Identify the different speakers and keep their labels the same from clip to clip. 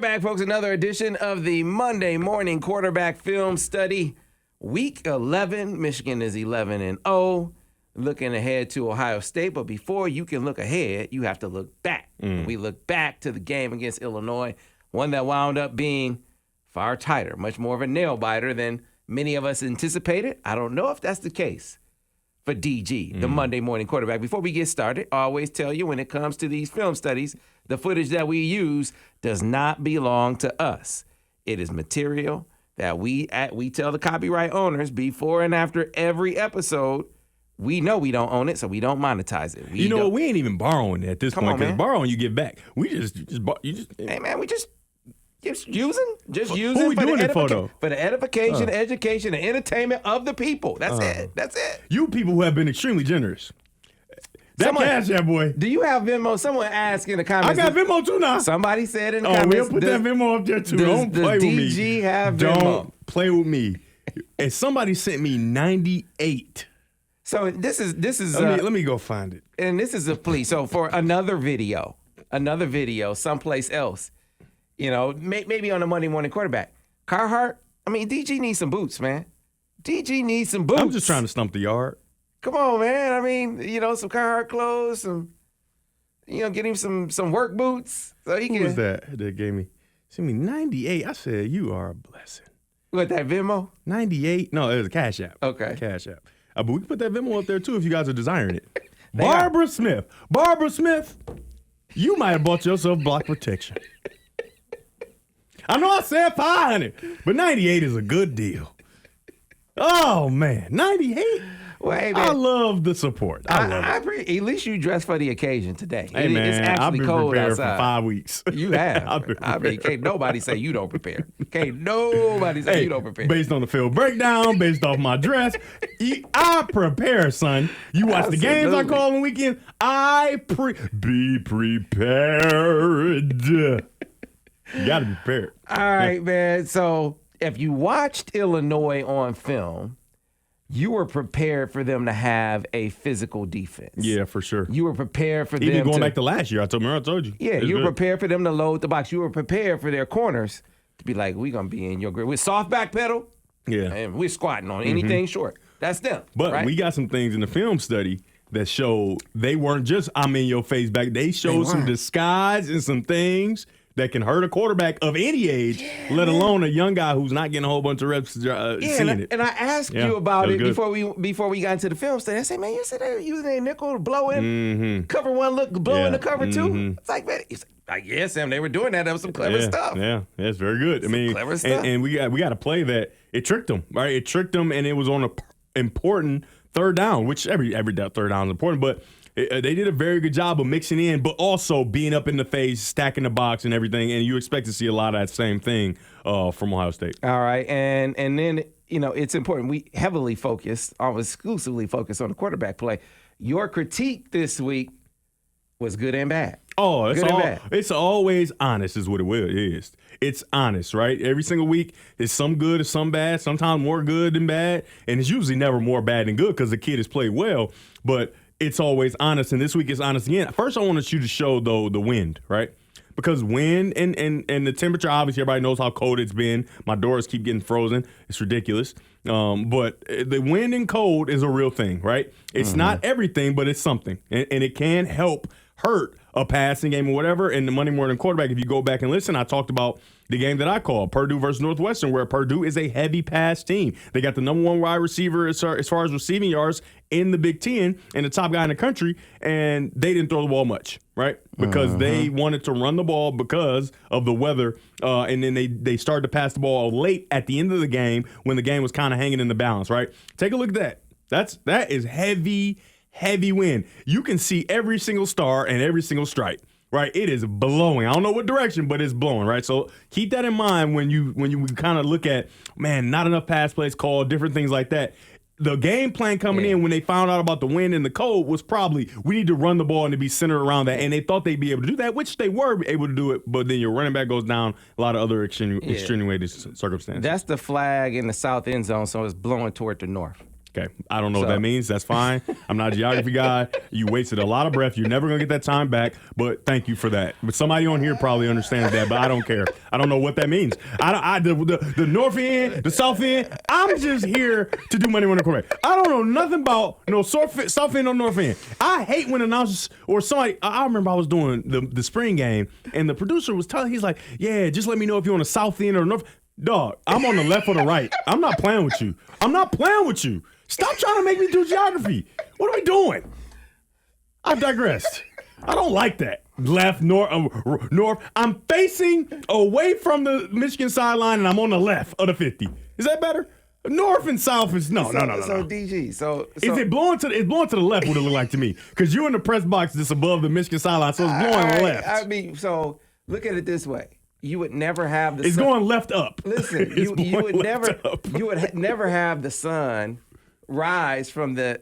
Speaker 1: back, folks. Another edition of the Monday Morning Quarterback Film Study. Week 11. Michigan is 11-0. Looking ahead to Ohio State. But before you can look ahead, you have to look back. We look back to the game against Illinois, one that wound up being far tighter, much more of a nail-biter than many of us anticipated. I don't know if that's the case for DG, the Monday Morning Quarterback. Before we get started, I always tell you when it comes to these film studies, the footage that we use does not belong to us. It is material that we tell the copyright owners before and after every episode. We know we don't own it, so we don't monetize it.
Speaker 2: We ain't even borrowing it at this point, because borrowing you get back. We just
Speaker 1: hey man, we just using.
Speaker 2: Who we doing it for, though?
Speaker 1: For the edification, education, and entertainment of the people. That's it. That's it.
Speaker 2: You people who have been extremely generous. Cash App, boy.
Speaker 1: Do you have Venmo? Someone asked in the comments.
Speaker 2: I got Venmo too now.
Speaker 1: Somebody said in the comments.
Speaker 2: We'll put that Venmo up there too. Don't play with me.
Speaker 1: Does DG have Venmo?
Speaker 2: Don't play with me. And somebody sent me 98.
Speaker 1: So this is.
Speaker 2: Let me go find it.
Speaker 1: And this is a plea. So for another video, someplace else, maybe on the Monday Morning Quarterback, Carhartt. I mean, DG needs some boots, man. DG needs some boots.
Speaker 2: I'm just trying to stump the yard.
Speaker 1: Come on, man. I mean, some Carhartt clothes, get him some work boots. So he
Speaker 2: Who was that gave me? Sent me 98. I said, you are a blessing.
Speaker 1: What, that Venmo?
Speaker 2: 98? No, it was a Cash App.
Speaker 1: Okay.
Speaker 2: Cash App. But we can put that Venmo up there too if you guys are desiring it. Barbara Smith, you might have bought yourself block protection. I know I said 500, but 98 is a good deal. Oh man, 98.
Speaker 1: Well, hey, man,
Speaker 2: I love the support. I love it.
Speaker 1: At least you dressed for the occasion today.
Speaker 2: Hey, man,
Speaker 1: it's actually
Speaker 2: I've been
Speaker 1: cold
Speaker 2: prepared
Speaker 1: outside.
Speaker 2: for 5 weeks.
Speaker 1: You have. I mean, can't nobody say you don't prepare. Can't nobody say you don't prepare.
Speaker 2: Based on the field breakdown, based off my dress, I prepare, son. You watch the games I call on weekends. Be prepared. You got to be prepared.
Speaker 1: All right, man. So if you watched Illinois on film, you were prepared for them to have a physical defense.
Speaker 2: Yeah, for sure.
Speaker 1: You were prepared for them
Speaker 2: Even going back to last year, I told you.
Speaker 1: Yeah, you were prepared for them to load the box. You were prepared for their corners to be like, we're going to be in your grip. We're soft back pedal.
Speaker 2: Yeah.
Speaker 1: And we're squatting on anything short. That's them.
Speaker 2: But
Speaker 1: right?
Speaker 2: we got some things in the film study that show they weren't just I'm in your face back. They showed some disguise and some things that can hurt a quarterback of any age, let alone a young guy who's not getting a whole bunch of reps seeing it.
Speaker 1: And I asked you about it before we got into the film study. I said, man, you said they were using a nickel to blow in, cover one look, blow in the cover two. It's like, man, yeah, Sam, they were doing that. That was some clever stuff.
Speaker 2: Yeah, it's very good.
Speaker 1: Clever stuff.
Speaker 2: And we got to play that. It tricked them, right? It tricked them, and it was on an important third down, which every third down is important, but they did a very good job of mixing in, but also being up in the face, stacking the box and everything, and you expect to see a lot of that same thing from Ohio State.
Speaker 1: All right, and then, it's important. We heavily focused, almost exclusively focused on the quarterback play. Your critique this week was good and bad.
Speaker 2: Oh, it's always honest is what it is. It's honest, right? Every single week is some good or some bad, sometimes more good than bad, and it's usually never more bad than good because the kid has played well, but it's always honest, and this week is honest again. First, I wanted you to show, though, the wind, right? Because wind and the temperature, obviously, everybody knows how cold it's been. My doors keep getting frozen. It's ridiculous. But the wind and cold is a real thing, right? It's not everything, but it's something. And it can help hurt a passing game or whatever. In the Monday Morning Quarterback, if you go back and listen, I talked about the game that I called, Purdue versus Northwestern, where Purdue is a heavy pass team. They got the number one wide receiver as far as receiving yards in the Big Ten and the top guy in the country, and they didn't throw the ball much, right? Because they wanted to run the ball because of the weather, and then they started to pass the ball late at the end of the game when the game was kind of hanging in the balance, right? Take a look at that. That is heavy wind. You can see every single star and every single stripe. Right, it is blowing. I don't know what direction, but it's blowing. Right, so keep that in mind when you kind of look at, man, not enough pass plays called, different things like that. The game plan coming in when they found out about the wind and the cold was probably we need to run the ball and to be centered around that, and they thought they'd be able to do that, which they were able to do it. But then your running back goes down, a lot of other extenuating circumstances.
Speaker 1: That's the flag in the south end zone, so it's blowing toward the north.
Speaker 2: Okay, I don't know what that means. That's fine. I'm not a geography guy. You wasted a lot of breath. You're never going to get that time back, but thank you for that. But somebody on here probably understands that, but I don't care. I don't know what that means. The north end, the south end, I'm just here to do money when correct. I don't know nothing about south end or north end. I hate when announcers or somebody, I remember I was doing the spring game, and the producer was telling, he's like, yeah, just let me know if you're on the south end or north. Dog, I'm on the left or the right. I'm not playing with you. I'm not playing with you. Stop trying to make me do geography. What are we doing? I've digressed. I don't like that. Left, north. I'm facing away from the Michigan sideline, and I'm on the left of the 50. Is that better? North and south is no.
Speaker 1: So DG, so
Speaker 2: is it blowing to the left? What it look like to me? Because you're in the press box that's above the Michigan sideline, so it's blowing left.
Speaker 1: I mean, so look at it this way. You would never have the.
Speaker 2: It's going left up.
Speaker 1: Listen, you would never have the sun rise from the.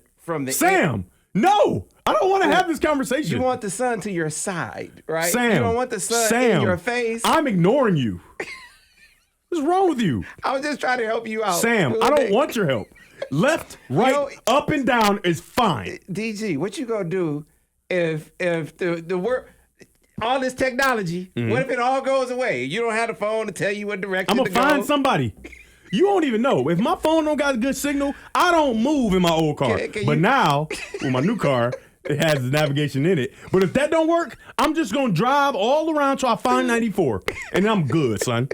Speaker 2: Sam, no, I don't want to have this conversation.
Speaker 1: You want the sun to your side, right?
Speaker 2: Sam,
Speaker 1: you don't want the sun in your face.
Speaker 2: I'm ignoring you. What's wrong with you?
Speaker 1: I was just trying to help you out.
Speaker 2: Sam, I don't want your help. Left, right, up and down is fine.
Speaker 1: DG, what you gonna do if the work? All this technology, what if it all goes away? You don't have the phone to tell you what direction
Speaker 2: I'm
Speaker 1: to go.
Speaker 2: gonna find somebody. You won't even know. If my phone don't got a good signal, I don't move in my old car. But now, with my new car, it has the navigation in it. But if that don't work, I'm just gonna drive all around till I find 94. And I'm good, son.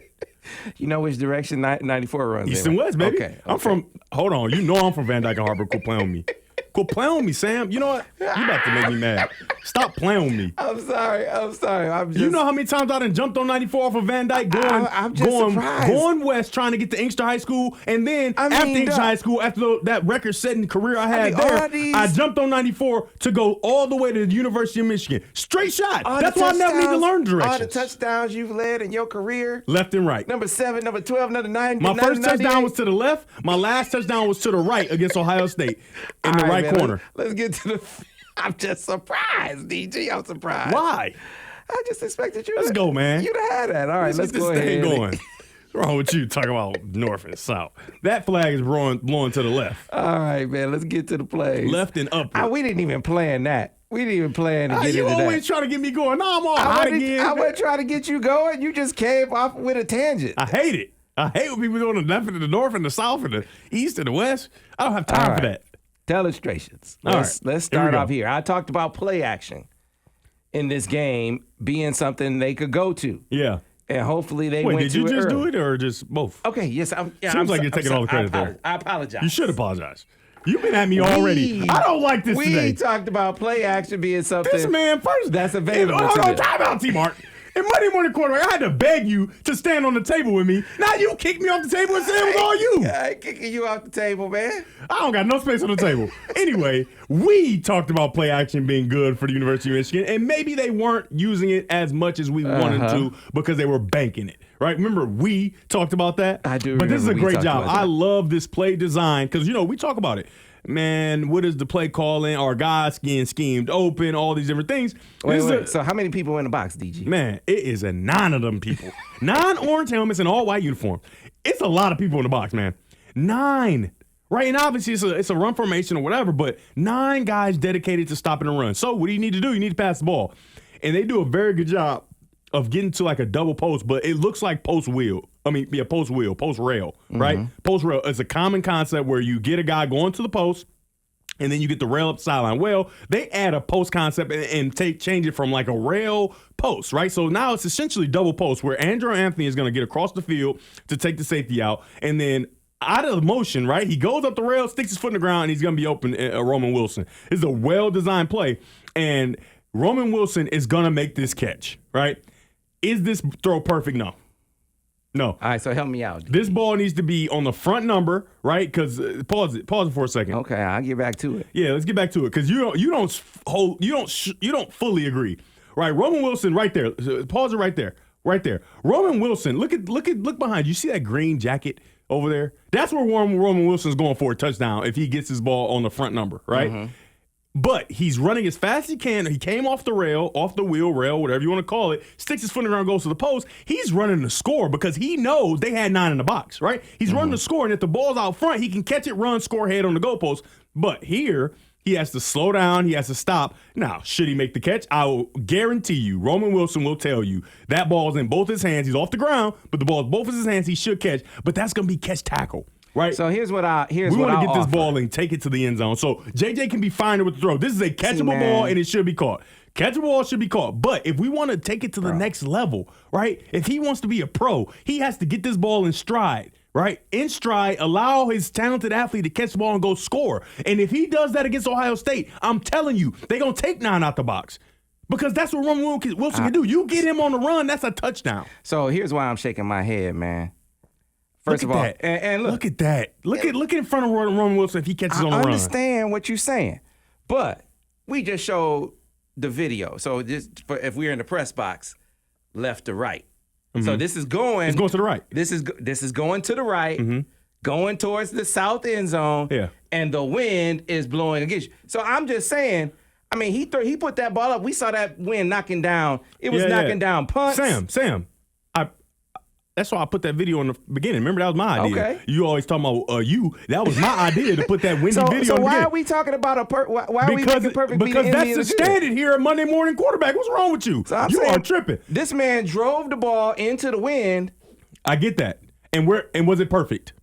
Speaker 1: You know which direction 94 runs
Speaker 2: East and west, baby.
Speaker 1: Okay.
Speaker 2: Hold on. You know I'm from Van Dyke and Harbor. Quit playing with me. Quit playing with me, Sam. You know what? You about to make me mad. Stop playing with me.
Speaker 1: I'm sorry.
Speaker 2: You know how many times I done jumped on 94 off of Van Dyke going west trying to get to Inkster High School, and then after Inkster High School, after that record-setting career I had I jumped on 94 to go all the way to the University of Michigan. Straight shot. That's why I never need to learn directions.
Speaker 1: All the touchdowns you've led in your career.
Speaker 2: Left and right.
Speaker 1: Number 7, number 12, number 9.
Speaker 2: My first touchdown was to the left. My last touchdown was to the right against Ohio State in the right corner.
Speaker 1: Let's get to the. I'm just surprised, DG. I'm surprised.
Speaker 2: Why?
Speaker 1: I just expected you.
Speaker 2: Let's go, man.
Speaker 1: You'd have had that. All right, let's go ahead.
Speaker 2: Going. What's wrong with you talking about north and south? That flag is blowing to the left.
Speaker 1: All right, man. Let's get to the plays.
Speaker 2: Left and upward.
Speaker 1: We didn't even plan that. We didn't even plan to get into that.
Speaker 2: You always trying to get me going. No, I'm all hot again.
Speaker 1: I wasn't trying to get you going. You just came off with a tangent.
Speaker 2: I hate it. I hate when people go on the left and the north and the south and the east and the west. I don't have time for that.
Speaker 1: Telestrations. Let's start off here. I talked about play action in this game being something they could go to.
Speaker 2: Yeah.
Speaker 1: And hopefully they went to it.
Speaker 2: Did you just do it or just both?
Speaker 1: Okay, yes.
Speaker 2: Seems like you're taking all the credit there.
Speaker 1: I apologize.
Speaker 2: You should apologize. You've been at me already. I don't like this today.
Speaker 1: We talked about play action being something
Speaker 2: this man first
Speaker 1: that's available to
Speaker 2: Hold on, time out, T-Mark. In Monday Morning Quarterback, I had to beg you to stand on the table with me. Now you kicked me off the table and said it was all you.
Speaker 1: I ain't kicking you off the table, man.
Speaker 2: I don't got no space on the table. Anyway, we talked about play action being good for the University of Michigan, and maybe they weren't using it as much as we wanted to because they were banking it. Right? Remember, we talked about that?
Speaker 1: I do.
Speaker 2: But this is a great job. I love this play design because, we talk about it. Man, what is the play calling? Our guys getting schemed open, all these different things.
Speaker 1: Wait. So how many people in the box, DG?
Speaker 2: Man, it is a 9 of them people. 9 orange helmets and all white uniform. It's a lot of people in the box, man. 9. Right? And obviously it's a run formation or whatever, but 9 guys dedicated to stopping the run. So what do you need to do? You need to pass the ball. And they do a very good job of getting to like a double post, but it looks like post rail, right? Post rail is a common concept where you get a guy going to the post and then you get the rail up the sideline. Well, they add a post concept and change it from like a rail post, right? So now it's essentially double post where Andrew Anthony is going to get across the field to take the safety out, and then out of the motion, right? He goes up the rail, sticks his foot in the ground, and he's going to be open. Roman Wilson. It's a well-designed play, and Roman Wilson is going to make this catch, right? Is this throw perfect? No.
Speaker 1: All right, so help me out.
Speaker 2: This ball needs to be on the front number, right? Because pause it for a second.
Speaker 1: Okay, I'll get back to it.
Speaker 2: Yeah, let's get back to it because you don't fully agree, right? Roman Wilson, right there. Pause it right there. Roman Wilson, look behind you. See that green jacket over there? That's where Roman Wilson's going for a touchdown if he gets his ball on the front number, right? But he's running as fast as he can. He came off the rail, off the wheel, rail, whatever you want to call it, sticks his foot in the ground, goes to the post. He's running the score because he knows they had 9 in the box, right? He's running the score, and if the ball's out front, he can catch it, run, score, head on the goalpost. But here, he has to slow down. He has to stop. Now, should he make the catch? I will guarantee you, Roman Wilson will tell you that ball's in both his hands. He's off the ground, but the ball's both of his hands. He should catch, but that's going to be catch tackle. Right.
Speaker 1: So we want to
Speaker 2: get this ball and take it to the end zone. So JJ can be fine with the throw. This is a catchable ball and it should be caught. Catchable ball should be caught. But if we want to take it to the next level, right? If he wants to be a pro, he has to get this ball in stride, right? In stride, allow his talented athlete to catch the ball and go score. And if he does that against Ohio State, I'm telling you, they're going to take 9 out the box. Because that's what Roman Wilson can do. You get him on the run, that's a touchdown.
Speaker 1: So here's why I'm shaking my head, man. First of all, and
Speaker 2: look at that. Look in front of Roman Wilson if he catches on the run.
Speaker 1: I understand what you're saying, but we just showed the video. So just if we're in the press box, left to right. Mm-hmm. So this is going.
Speaker 2: It's going to the right.
Speaker 1: This is going to the right, going towards the south end zone.
Speaker 2: Yeah.
Speaker 1: And the wind is blowing against you. So I'm just saying. I mean, he put that ball up. We saw that wind knocking down. It was knocking down punts.
Speaker 2: Sam. That's why I put that video in the beginning. Remember, that was my idea.
Speaker 1: Okay.
Speaker 2: You always talking about you. That was my idea to put that windy video in the beginning. So
Speaker 1: why are we talking about why are we making perfect?
Speaker 2: Because that's the standard here at Monday Morning Quarterback. What's wrong with you?
Speaker 1: So
Speaker 2: you are tripping.
Speaker 1: This man drove the ball into the wind.
Speaker 2: I get that. And was it perfect?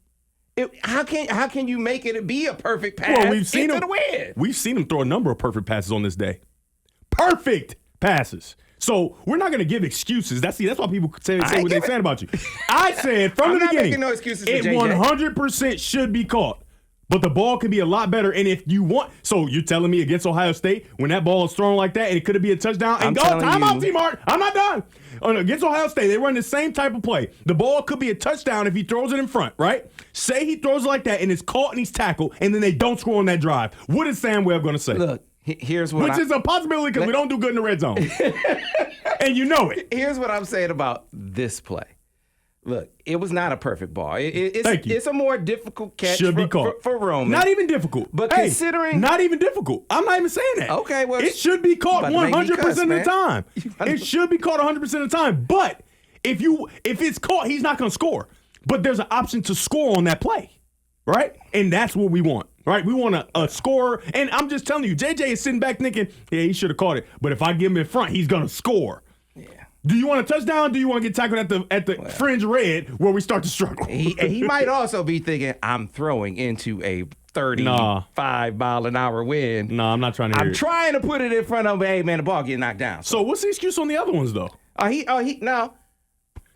Speaker 1: How can you make it be a perfect pass into the wind?
Speaker 2: We've seen him throw a number of perfect passes on this day. Perfect passes. So we're not going to give excuses. That's why people say what they're saying about you. I said from the beginning,
Speaker 1: making no excuses for
Speaker 2: it
Speaker 1: JJ.
Speaker 2: 100% should be caught. But the ball could be a lot better. And if you want, so you're telling me against Ohio State, when that ball is thrown like that and it could be a touchdown, and time out, T-Mart. I'm not done. Against Ohio State, they run the same type of play. The ball could be a touchdown if he throws it in front, right? Say he throws it like that and it's caught and he's tackled, and then they don't score on that drive. What is Sam Webb going to say?
Speaker 1: Look, here's what
Speaker 2: Which is a possibility because we don't do good in the red zone. And you know it.
Speaker 1: Here's what I'm saying about this play. Look, it was not a perfect ball. It's a more difficult catch for Roman.
Speaker 2: Not even difficult.
Speaker 1: But considering...
Speaker 2: Not even difficult. I'm not even saying that.
Speaker 1: Okay, well...
Speaker 2: It should be caught 100% of the time. It should be caught 100% of the time. But if it's caught, he's not going to score. But there's an option to score on that play, right? And that's what we want, right? We want a scorer. And I'm just telling you, JJ is sitting back thinking, yeah, he should have caught it. But if I give him in front, he's going to score. Do you want a touchdown? Do you want to get tackled at the fringe red where we start to struggle?
Speaker 1: He might also be thinking, I'm throwing into a 35-mile-an-hour wind.
Speaker 2: No, I'm not trying to hear
Speaker 1: I'm trying to put it in front of him. Hey, man, the ball getting knocked down.
Speaker 2: So what's the excuse on the other ones, though?
Speaker 1: No.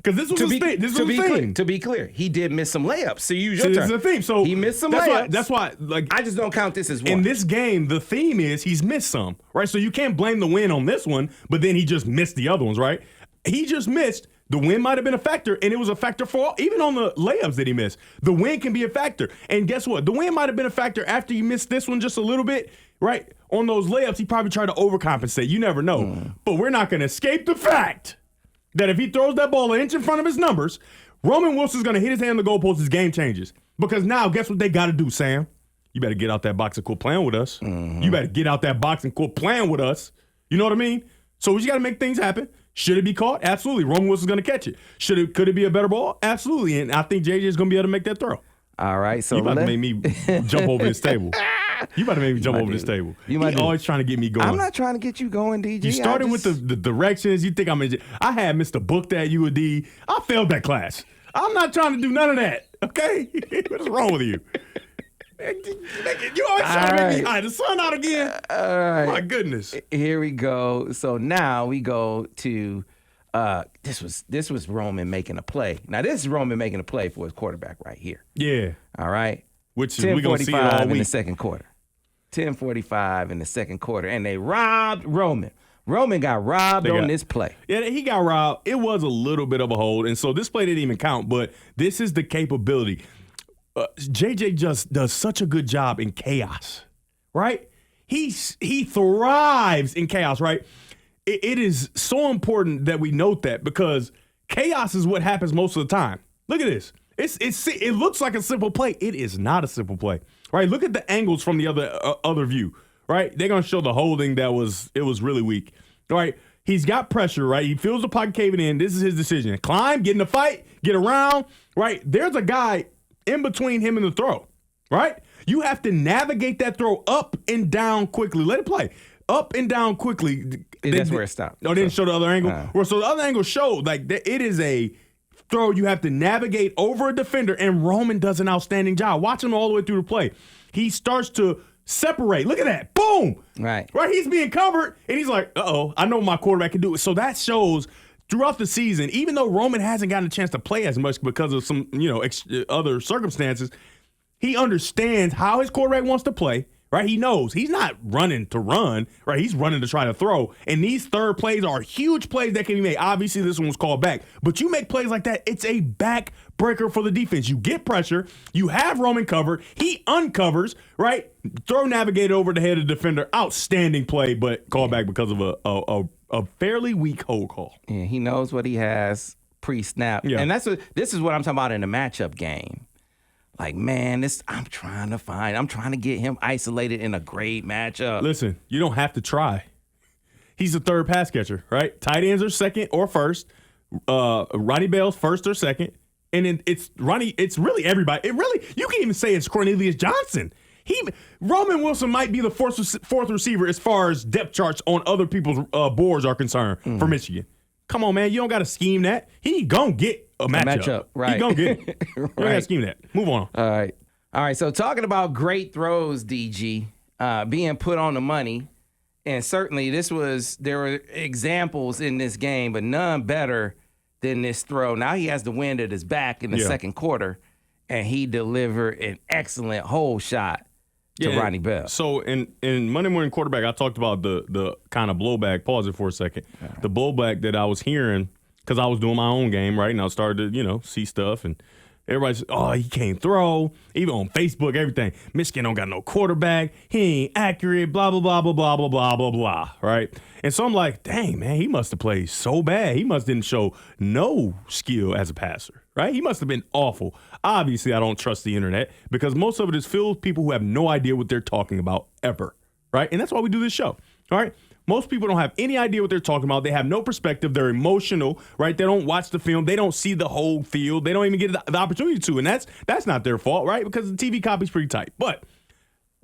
Speaker 2: Because this was the thing.
Speaker 1: To be clear, he did miss some layups. So use your turn.
Speaker 2: This is the thing. So
Speaker 1: he missed some layups.
Speaker 2: That's why,
Speaker 1: I just don't count this as one.
Speaker 2: In this game, the theme is he's missed some, right? So you can't blame the win on this one, but then he just missed the other ones, right? He just missed. The win might have been a factor, and it was a factor for even on the layups that he missed. The win can be a factor. And guess what? The win might have been a factor after he missed this one just a little bit, right? On those layups, he probably tried to overcompensate. You never know. But we're not going to escape the fact that if he throws that ball an inch in front of his numbers, Roman Wilson's going to hit his hand on the goalpost, his game changes. Because now, guess what they got to do, Sam? You better get out that box and quit playing with us. You better get out that box and quit playing with us. You know what I mean? So we just got to make things happen. Should it be caught? Absolutely. Roman Wilson's going to catch it. Could it be a better ball? Absolutely. And I think JJ is going to be able to make that throw.
Speaker 1: All right. So
Speaker 2: you about to make me jump over this table. You about to make me jump over this table. You're always trying to get me going.
Speaker 1: I'm not trying to get you going, DG.
Speaker 2: You started with the directions. You think I had Mr. Book that you would D. I failed that class. I'm not trying to do none of that. Okay? What's wrong with you? You always trying to make me hide the sun out again.
Speaker 1: All right.
Speaker 2: My goodness.
Speaker 1: Here we go. So now we go to this was Roman making a play. Now this is Roman making a play for his quarterback right here.
Speaker 2: Yeah.
Speaker 1: All right.
Speaker 2: Which is we're gonna see it all week.
Speaker 1: In the second quarter. 10:45 in the second quarter, and they robbed Roman. Roman got robbed on this play.
Speaker 2: Yeah, he got robbed. It was a little bit of a hold, and so this play didn't even count. But this is the capability. JJ just does such a good job in chaos, right? He thrives in chaos, right? It is so important that we note that because chaos is what happens most of the time. Look at this. It looks like a simple play. It is not a simple play, right? Look at the angles from the other view, right? They're going to show the holding it was really weak. All right, he's got pressure, right? He feels the pocket caving in. This is his decision. Climb, get in the fight, get around, right? There's a guy in between him and the throw, right? You have to navigate that throw up and down quickly. Let it play. Up and down quickly.
Speaker 1: That's where it stopped.
Speaker 2: No, they didn't show the other angle. So the other angle showed it is a throw you have to navigate over a defender, and Roman does an outstanding job. Watch him all the way through the play. He starts to separate. Look at that. Boom.
Speaker 1: Right.
Speaker 2: He's being covered, and he's like, uh-oh, I know my quarterback can do it. So that shows throughout the season, even though Roman hasn't gotten a chance to play as much because of some, other circumstances, he understands how his quarterback wants to play. Right, he knows he's not running to run, right? He's running to try to throw. And these third plays are huge plays that can be made. Obviously, this one was called back. But you make plays like that, it's a backbreaker for the defense. You get pressure. You have Roman covered. He uncovers, right? Throw navigated over the head of the defender. Outstanding play, but called back because of a fairly weak hold call.
Speaker 1: Yeah, he knows what he has pre-snap.
Speaker 2: Yeah.
Speaker 1: And this is what I'm talking about in a matchup game. Like, man, I'm trying to get him isolated in a great matchup.
Speaker 2: Listen, you don't have to try. He's the third pass catcher, right? Tight ends are second or first. Ronnie Bell's first or second. And then it's really everybody. You can even say it's Cornelius Johnson. Roman Wilson might be the fourth receiver as far as depth charts on other people's boards are concerned for Michigan. Come on, man. You don't got to scheme that. He gonna get a matchup.
Speaker 1: Right.
Speaker 2: He gonna get it. You don't got to scheme that. Move on.
Speaker 1: All right. So talking about great throws, DG, being put on the money, and certainly there were examples in this game, but none better than this throw. Now he has the wind at his back in the second quarter, and he delivered an excellent hole shot to Ronnie Bell.
Speaker 2: So in Monday Morning Quarterback, I talked about the kind of blowback. Pause it for a second. The blowback that I was hearing because I was doing my own game, right? And I started to, see stuff, and everybody's, he can't throw. Even on Facebook, everything. Michigan don't got no quarterback. He ain't accurate, blah, blah, blah, blah, blah, blah, blah, blah, blah, right? And so I'm like, dang, man, he must have played so bad. He must didn't show no skill as a passer, right? He must have been awful. Obviously, I don't trust the internet because most of it is filled with people who have no idea what they're talking about ever, right? And that's why we do this show, all right? Most people don't have any idea what they're talking about. They have no perspective. They're emotional, right? They don't watch the film. They don't see the whole field. They don't even get the opportunity to. And that's not their fault, right? Because the TV copy's pretty tight. But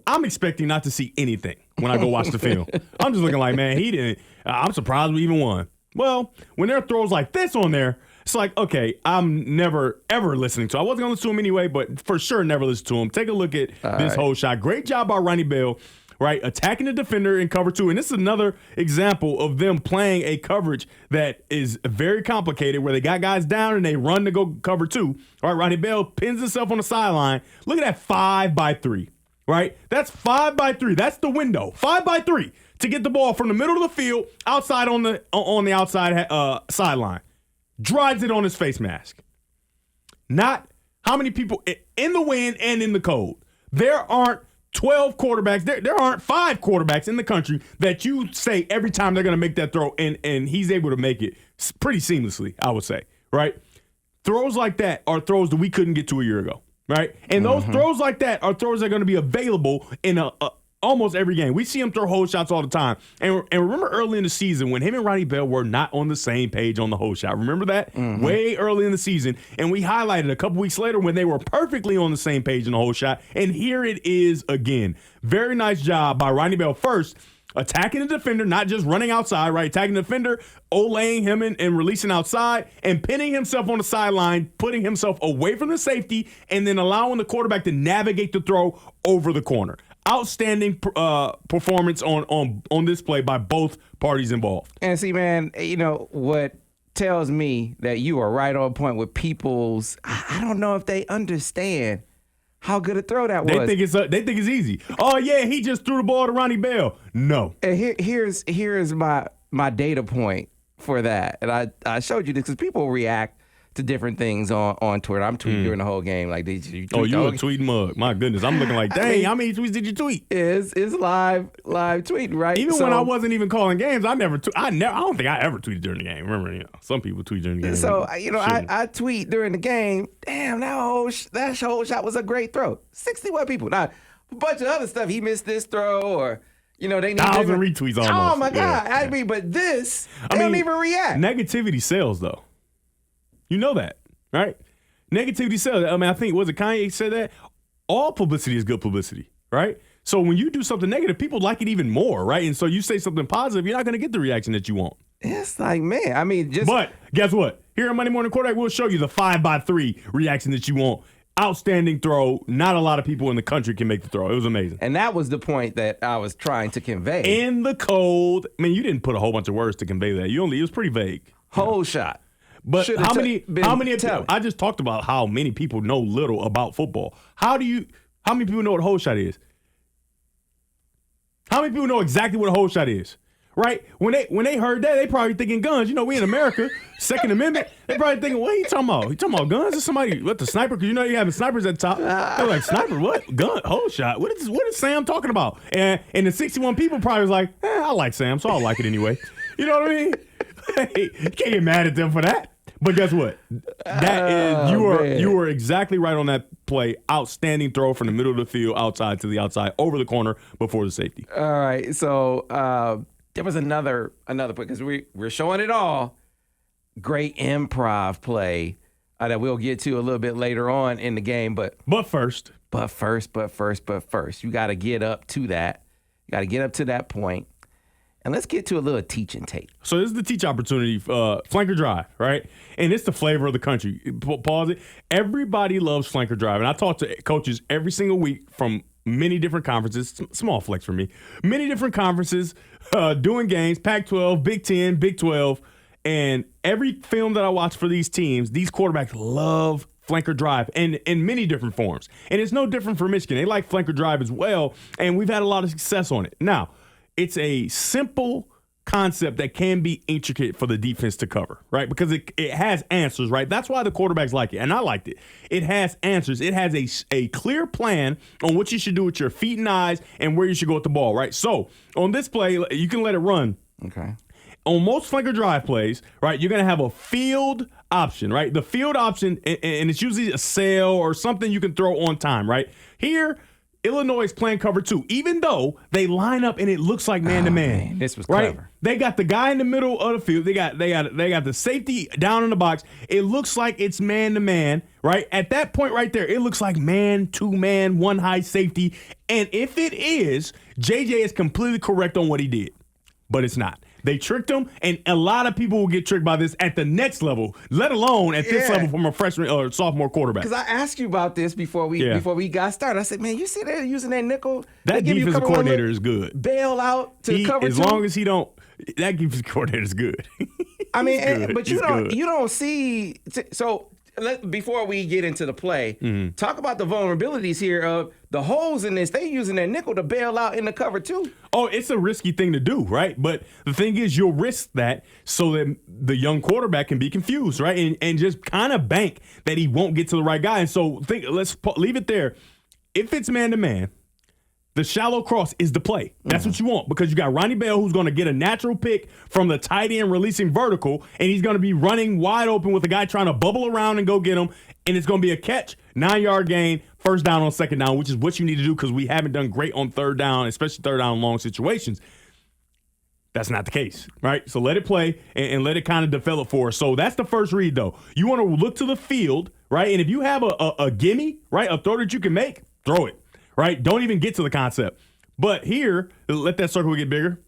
Speaker 2: I'm expecting not to see anything when I go watch the film. I'm just looking like, man, he didn't. I'm surprised we even won. Well, when there are throws like this on there, it's like, okay, I'm never, ever listening to him. I wasn't going to listen to him anyway, but for sure never listen to him. Take a look at this whole shot. Great job by Ronnie Bell. Right, attacking the defender in cover two. And this is another example of them playing a coverage that is very complicated where they got guys down and they run to go cover two. All right, Ronnie Bell pins himself on the sideline. Look at that 5-by-3, right? That's 5-by-3. That's the window. 5-by-3 to get the ball from the middle of the field outside on the outside sideline. Drives it on his face mask. Not how many people in the wind and in the cold. There aren't 12 quarterbacks. There aren't 5 quarterbacks in the country that you say every time they're going to make that throw, and he's able to make it pretty seamlessly, I would say, right? Throws like that are throws that we couldn't get to a year ago, right? And those throws like that are throws that are going to be available in almost every game. We see him throw hole shots all the time. And remember early in the season when him and Ronnie Bell were not on the same page on the hole shot. Remember that? Way early in the season. And we highlighted a couple weeks later when they were perfectly on the same page in the hole shot. And here it is again. Very nice job by Ronnie Bell first. Attacking the defender, not just running outside, right? Attacking the defender, olaying him and releasing outside, and pinning himself on the sideline, putting himself away from the safety, and then allowing the quarterback to navigate the throw over the corner. Outstanding performance on this play by both parties involved.
Speaker 1: And see, man, what tells me that you are right on point with people's, I don't know if they understand how good a throw that was.
Speaker 2: They think it's easy. Oh yeah, he just threw the ball to Ronnie Bell. No.
Speaker 1: And here's my data point for that. And I showed you this because people react to different things on Twitter. I'm tweeting during the whole game. Like, did you tweet?
Speaker 2: You a tweet mug. My goodness. I'm looking like, dang, how many tweets did you tweet?
Speaker 1: It's live tweeting, right?
Speaker 2: Even when I wasn't even calling games, I don't think I ever tweeted during the game. Remember, some people tweet during the game.
Speaker 1: So, I tweet during the game, damn, that whole shot was a great throw. 61 people. Now, a bunch of other stuff, he missed this throw or, You know, they need
Speaker 2: 1,000 retweets almost.
Speaker 1: Oh my God.
Speaker 2: Yeah.
Speaker 1: I mean, but this, they don't even react.
Speaker 2: Negativity sells, though. You know that, right? Negativity sells. I mean, I think, was it Kanye said that? All publicity is good publicity, right? So when you do something negative, people like it even more, right? And so you say something positive, you're not going to get the reaction that you want.
Speaker 1: It's like, man, I mean, just.
Speaker 2: But guess what? Here on Monday Morning Quarterback, we'll show you the 5x3 reaction that you want. Outstanding throw. Not a lot of people in the country can make the throw. It was amazing.
Speaker 1: And that was the point that I was trying to convey.
Speaker 2: In the cold. I mean, you didn't put a whole bunch of words to convey that. It was pretty vague.
Speaker 1: Whole shot.
Speaker 2: But how many I just talked about how many people know little about football. How many people know what a hole shot is? How many people know exactly what a hole shot is? Right? When they heard that, they probably thinking guns. You know, we in America, Second Amendment. They probably thinking, what are you talking about? You talking about guns or somebody? What, the sniper? Because you know you having snipers at the top. They're like, sniper? What? Gun? Hole shot? What is Sam talking about? And the 61 people probably was like, I like Sam, so I'll like it anyway. You know what I mean? Hey, you can't get mad at them for that. But guess what? You are exactly right on that play. Outstanding throw from the middle of the field, outside to the outside, over the corner before the safety.
Speaker 1: All right, so there was another play because we're showing it all. Great improv play that we'll get to a little bit later on in the game, but first, you got to get up to that. You got to get up to that point. And let's get to a little teaching tape.
Speaker 2: So this is the teach opportunity, flanker drive, right? And it's the flavor of the country. Pause it. Everybody loves flanker drive. And I talk to coaches every single week from many different conferences. Small flex for me. Many different conferences, doing games, Pac-12, Big 10, Big 12. And every film that I watch for these teams, these quarterbacks love flanker drive in many different forms. And it's no different for Michigan. They like flanker drive as well. And we've had a lot of success on it. Now, it's a simple concept that can be intricate for the defense to cover, right? Because it has answers, right? That's why the quarterbacks like it, and I liked it. It has answers. It has a clear plan on what you should do with your feet and eyes and where you should go with the ball, right? So on this play, you can let it run.
Speaker 1: Okay.
Speaker 2: On most flanker drive plays, right, you're going to have a field option, right? The field option, and it's usually a sail or something you can throw on time, right? Here, Illinois is playing cover 2, even though they line up and it looks like man-to-man.
Speaker 1: This was
Speaker 2: right?
Speaker 1: clever. They
Speaker 2: got the guy in the middle of the field. They got the safety down in the box. It looks like it's man-to-man, right? At that point right there, it looks like man, 2-man, 1 high safety. And if it is, JJ is completely correct on what he did. But it's not. They tricked him, and a lot of people will get tricked by this at the next level, let alone at this level from a freshman or sophomore quarterback.
Speaker 1: Because I asked you about this before we got started. I said, man, you see they're using that nickel?
Speaker 2: That defensive coordinator is good.
Speaker 1: Bail out to cover
Speaker 2: as
Speaker 1: 2.
Speaker 2: Long as he don't, that defensive coordinator is good.
Speaker 1: I mean, but you don't see. So before we get into the play, talk about the vulnerabilities here of the holes in this. They using that nickel to bail out in the cover 2.
Speaker 2: Oh, it's a risky thing to do, right? But the thing is, you'll risk that so that the young quarterback can be confused, right? And just kind of bank that he won't get to the right guy. And so let's leave it there. If it's man-to-man, the shallow cross is the play. That's what you want, because you got Ronnie Bell, who's going to get a natural pick from the tight end releasing vertical, and he's going to be running wide open with a guy trying to bubble around and go get him, and it's going to be a catch, 9-yard gain, first down on second down, which is what you need to do because we haven't done great on third down, especially third down long situations. That's not the case, right? So let it play and let it kind of develop for us. So that's the first read, though. You want to look to the field, right? And if you have a gimme, right, a throw that you can make, throw it. Right? Don't even get to the concept. But here, let that circle get bigger.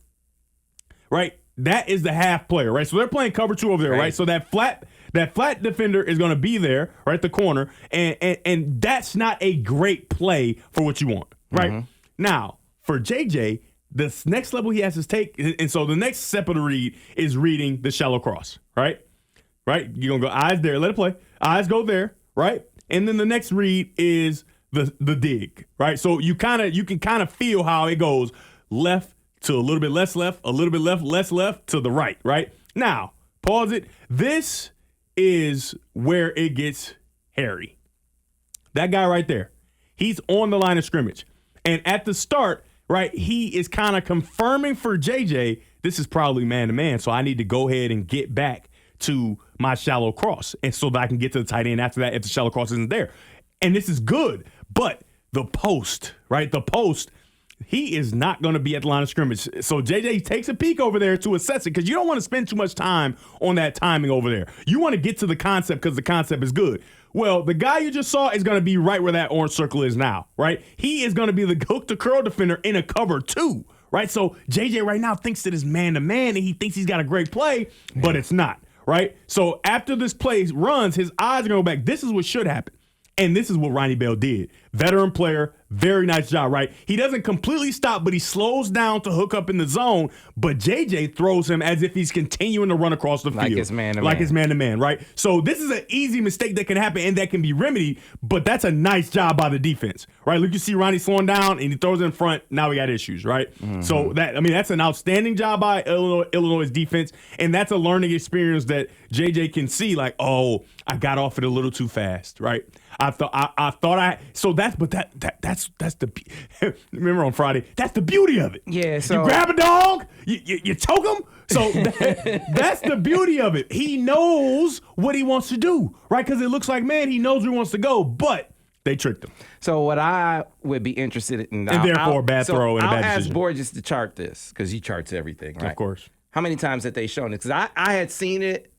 Speaker 2: Right? That is the half player, right? So they're playing cover 2 over there, right? So that flat defender is going to be there, right, the corner, and that's not a great play for what you want, right? Now, for JJ, this next level he has to take, and so the next step of the read is reading the shallow cross, right? Right? You're going to go eyes there, let it play. Eyes go there, right? And then the next read is the dig, right? So you can kind of feel how it goes left to a little bit less left, a little bit left, less left to the right, right? Now, pause it. This is where it gets hairy. That guy right there, he's on the line of scrimmage. And at the start, right, he is kind of confirming for JJ, this is probably man-to-man, so I need to go ahead and get back to my shallow cross, and so that I can get to the tight end after that if the shallow cross isn't there. And this is good, but the post, right? The post he is not going to be at the line of scrimmage. So JJ takes a peek over there to assess it because you don't want to spend too much time on that timing over there. You want to get to the concept because the concept is good. Well, the guy you just saw is going to be right where that orange circle is now, right? He is going to be the hook to curl defender in a cover 2, right? So JJ right now thinks that it's man-to-man and he thinks he's got a great play, but it's not, right? So after this play runs, his eyes are going to go back. This is what should happen. And this is what Ronnie Bell did. Veteran player, very nice job, right? He doesn't completely stop, but he slows down to hook up in the zone. But JJ throws him as if he's continuing to run across the field.
Speaker 1: Like it's man-to-man.
Speaker 2: Like it's man-to-man, right? So this is an easy mistake that can happen and that can be remedied, but that's a nice job by the defense, right? Look, you see Ronnie slowing down and he throws it in front. Now we got issues, right? Mm-hmm. So that's an outstanding job by Illinois' defense, and that's a learning experience that JJ can see, like, oh, I got off it a little too fast, right? That's the remember on Friday, that's the beauty of it.
Speaker 1: Yeah, so
Speaker 2: you grab a dog, you choke him. So that's the beauty of it. He knows what he wants to do, right? Because it looks like, man, he knows where he wants to go, but they tricked him.
Speaker 1: So what I would be interested in,
Speaker 2: and therefore a bad throw and a bad decision.
Speaker 1: I'll ask Borges to chart this because he charts everything, right?
Speaker 2: Of course.
Speaker 1: How many times have they shown it? Because I had seen it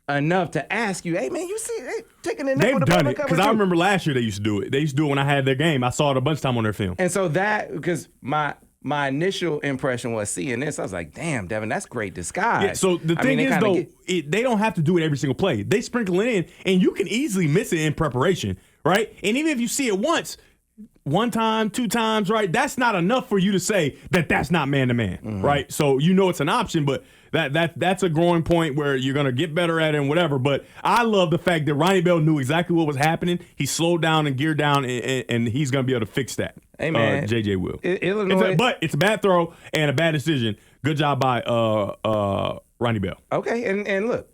Speaker 1: enough to ask you, hey, man, you see they taking the nickel.
Speaker 2: They've done it, because I remember last year they used to do it. They used to do it when I had their game. I saw it a bunch of time on their film.
Speaker 1: And so that, because my initial impression was seeing this, I was like, damn, Devin, that's great disguise.
Speaker 2: Yeah, so the thing is, though, they don't have to do it every single play. They sprinkle it in, and you can easily miss it in preparation, right? And even if you see it once, one time, 2 times, right, that's not enough for you to say that that's not man-to-man, right? So you know it's an option, but that's a growing point where you're going to get better at it and whatever. But I love the fact that Ronnie Bell knew exactly what was happening. He slowed down and geared down, and he's going to be able to fix that.
Speaker 1: Hey, man.
Speaker 2: JJ will.
Speaker 1: Illinois.
Speaker 2: But it's a bad throw and a bad decision. Good job by Ronnie Bell.
Speaker 1: Okay, and look.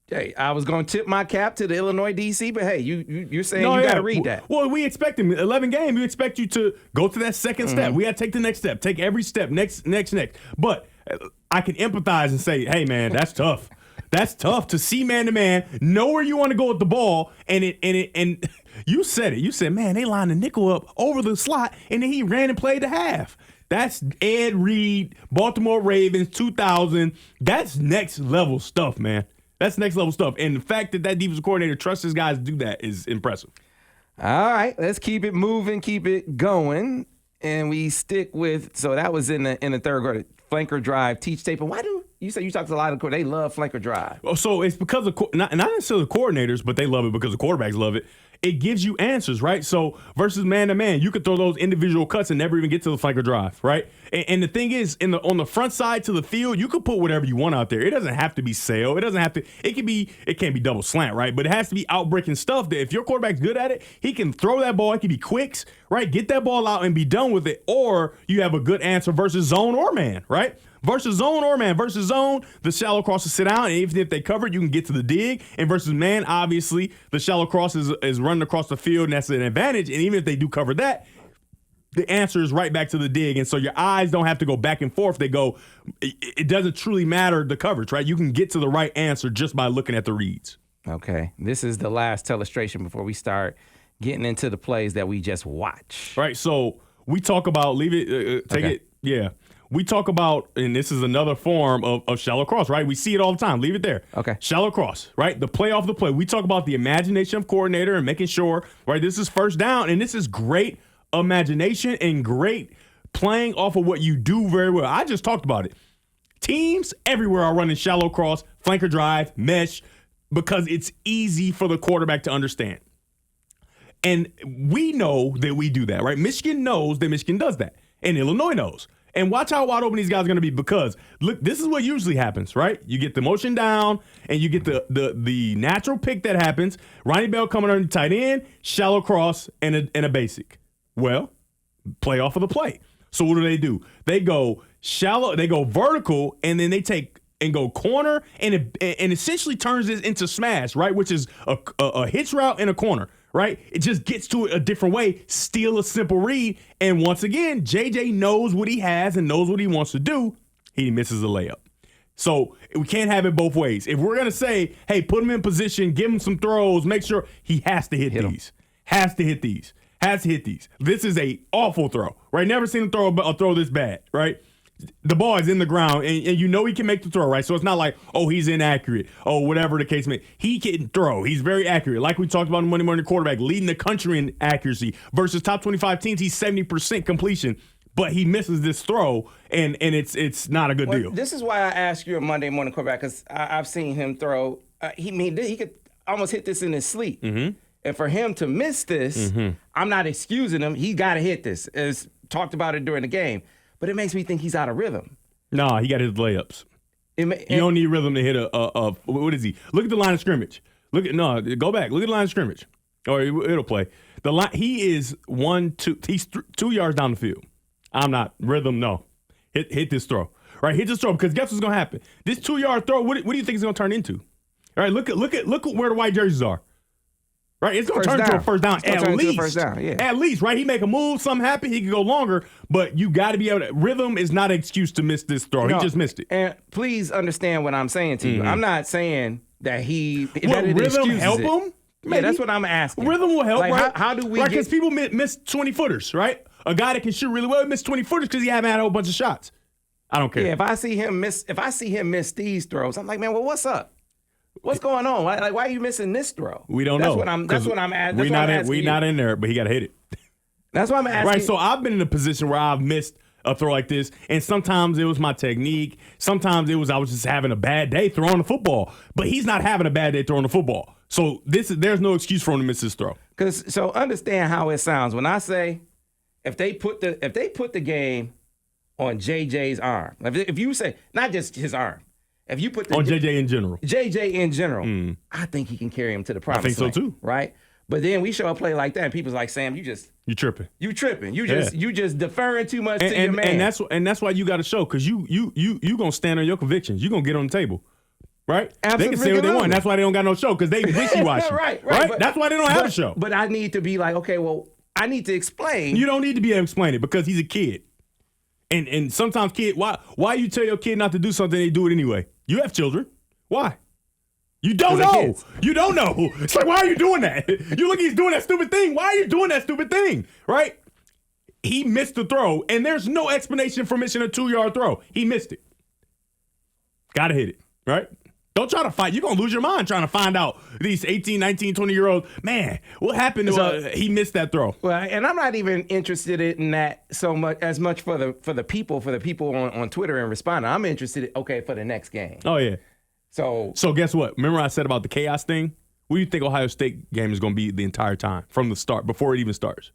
Speaker 1: Hey, I was going to tip my cap to the Illinois DC, but hey, you're saying you got to read that.
Speaker 2: Well, we expect him. 11 games, we expect you to go to that second step. We got to take the next step. Take every step. Next. But I can empathize and say, hey, man, that's tough. That's tough to see man-to-man, know where you want to go with the ball, and you said it. You said, man, they lined the nickel up over the slot, and then he ran and played the half. That's Ed Reed, Baltimore Ravens, 2000. That's next level stuff, man. That's next level stuff. And the fact that defensive coordinator trusts his guys to do that is impressive.
Speaker 1: All right, let's keep it moving, keep it going. And we stick with, so that was in the third quarter, flanker drive, teach tape. And why do you say you talk to a lot of they love flanker drive?
Speaker 2: Well, so it's because of not necessarily the coordinators, but they love it because the quarterbacks love it. It gives you answers, right? So versus man-to-man, you could throw those individual cuts and never even get to the flanker drive, right? And the thing is, on the front side to the field, you could put whatever you want out there. It doesn't have to be sail. It doesn't have to. It can't be double slant, right? But it has to be outbreaking stuff that if your quarterback's good at it, he can throw that ball. It can be quicks, right? Get that ball out and be done with it. Or you have a good answer versus zone or man, right? Versus zone or man. Versus zone, the shallow crosses sit down, and even if they cover it, you can get to the dig. And versus man, obviously, the shallow cross is running across the field, and that's an advantage. And even if they do cover that, the answer is right back to the dig. And so your eyes don't have to go back and forth. They go, it doesn't truly matter the coverage, right? You can get to the right answer just by looking at the reads.
Speaker 1: Okay. This is the last telestration before we start getting into the plays that we just watch.
Speaker 2: Right. So we talk about, yeah. We talk about, and this is another form of shallow cross, right? We see it all the time. Leave it there.
Speaker 1: Okay.
Speaker 2: Shallow cross, right? The play off the play. We talk about the imagination of coordinator and making sure, right, this is first down, and this is great imagination and great playing off of what you do very well. I just talked about it. Teams everywhere are running shallow cross, flanker drive, mesh, because it's easy for the quarterback to understand. And we know that we do that, right? Michigan knows that Michigan does that, and Illinois knows. And watch how wide open these guys are going to be, because look, this is what usually happens, right? You get the motion down and you get the natural pick that happens. Ronnie Bell coming on the tight end, shallow cross, and a basic. Well, play off of the play. So what do? They go shallow, they go vertical, and then they take and go corner, and essentially turns this into smash, right? Which is a hitch route in a corner. Right? It just gets to it a different way, steal a simple read. And once again, JJ knows what he has and knows what he wants to do. He misses a layup. So we can't have it both ways. If we're going to say, hey, put him in position, give him some throws, make sure he has to hit these. Has to hit these. has hit these. This is a awful throw, right? Never seen him throw a throw this bad, right? The ball is in the ground, and you know he can make the throw, right? So it's not like, oh, he's inaccurate, oh, whatever the case may be. He can throw. He's very accurate. Like we talked about in Monday Morning Quarterback, leading the country in accuracy. Versus top 25 teams, he's 70% completion, but he misses this throw, and it's not a good deal.
Speaker 1: This is why I asked you a Monday Morning Quarterback, because I've seen him throw. He could almost hit this in his sleep. Mm-hmm. And for him to miss this, I'm not excusing him. He got to hit this. As talked about it during the game. But it makes me think he's out of rhythm.
Speaker 2: No, he got his layups. You don't need rhythm to hit a what is he? Look at the line of scrimmage. Go back. Look at the line of scrimmage. Or it'll play. The line, he is 2 yards down the field. I'm not rhythm, no. Hit this throw. Right? Hit this throw, because guess what's gonna happen? This 2-yard throw, what do you think it's gonna turn into? All right, look at where the white jerseys are. Right, it's going to turn into a first down at least. First down, yeah. At least, right? He make a move, something happen, he can go longer, but you got to be able to. Rhythm is not an excuse to miss this throw. He just missed it.
Speaker 1: And please understand what I'm saying to you. I'm not saying that
Speaker 2: rhythm help him?
Speaker 1: Maybe. Yeah, that's what I'm asking.
Speaker 2: Rhythm will help, right?
Speaker 1: How do we?
Speaker 2: Right, because people miss 20-footers, right? A guy that can shoot really well miss 20-footers because he haven't had a whole bunch of shots. I don't care.
Speaker 1: Yeah, if I see him miss these throws, I'm like, man, well, what's up? What's going on? Why are you missing this throw?
Speaker 2: We don't know.
Speaker 1: That's what I'm asking.
Speaker 2: We're not in there, but he got to hit it.
Speaker 1: That's why I'm asking.
Speaker 2: Right, so I've been in a position where I've missed a throw like this, and sometimes it was my technique. Sometimes I was just having a bad day throwing the football. But he's not having a bad day throwing the football. So there's no excuse for him to miss this throw.
Speaker 1: So understand how it sounds when I say if they put the game on JJ's arm. If you say not just his arm. If you put
Speaker 2: on JJ in general,
Speaker 1: I think he can carry him to the promised land.
Speaker 2: I think so too.
Speaker 1: Right? But then we show a play like that, and people's like, Sam, you tripping. You just deferring too much to your man.
Speaker 2: And that's why you got to show, because you gonna stand on your convictions. You gonna get on the table. Right?
Speaker 1: Absolutely.
Speaker 2: They can say what they want. That's why they don't got no show, because they wishy-washy.
Speaker 1: right.
Speaker 2: But, that's why they don't have a show.
Speaker 1: But I need to be like, okay, well, I need to explain.
Speaker 2: You don't need to be able to explain it, because he's a kid. And sometimes why you tell your kid not to do something, they do it anyway? You have children. Why? You don't know. You don't know. It's like, why are you doing that? You look, he's doing that stupid thing. Why are you doing that stupid thing? Right? He missed the throw, and there's no explanation for missing a 2-yard throw. He missed it. Gotta hit it. Right? Don't try to fight. You're going to lose your mind trying to find out these 18, 19, 20-year-olds. Man, what happened to he missed that throw?
Speaker 1: Well, and I'm not even interested in that so much for the people on Twitter and responding. I'm interested for the next game.
Speaker 2: Oh, yeah.
Speaker 1: So
Speaker 2: guess what? Remember I said about the chaos thing? What do you think Ohio State game is going to be the entire time from the start, before it even starts?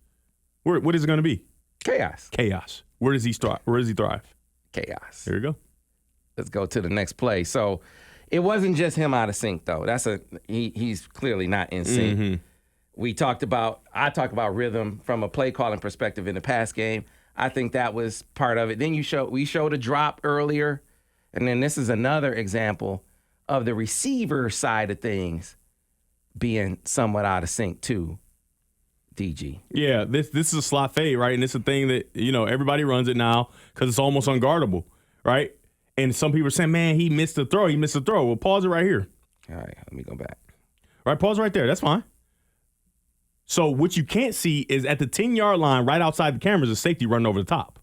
Speaker 2: What is it going to be?
Speaker 1: Chaos.
Speaker 2: Where does he start? Where does he thrive?
Speaker 1: Chaos.
Speaker 2: There you go.
Speaker 1: Let's go to the next play. So it wasn't just him out of sync, though. He's clearly not in sync. Mm-hmm. I talked about rhythm from a play calling perspective in the pass game. I think that was part of it. Then we showed a drop earlier, and then this is another example of the receiver side of things being somewhat out of sync too. DG.
Speaker 2: Yeah, this is a slot fade, right? And it's a thing that everybody runs it now because it's almost unguardable, right? And some people are saying, man, he missed the throw. Well, pause it right here.
Speaker 1: All right, let me go back.
Speaker 2: All right, pause right there. That's fine. So what you can't see is at the 10-yard line, right outside the cameras, a safety running over the top.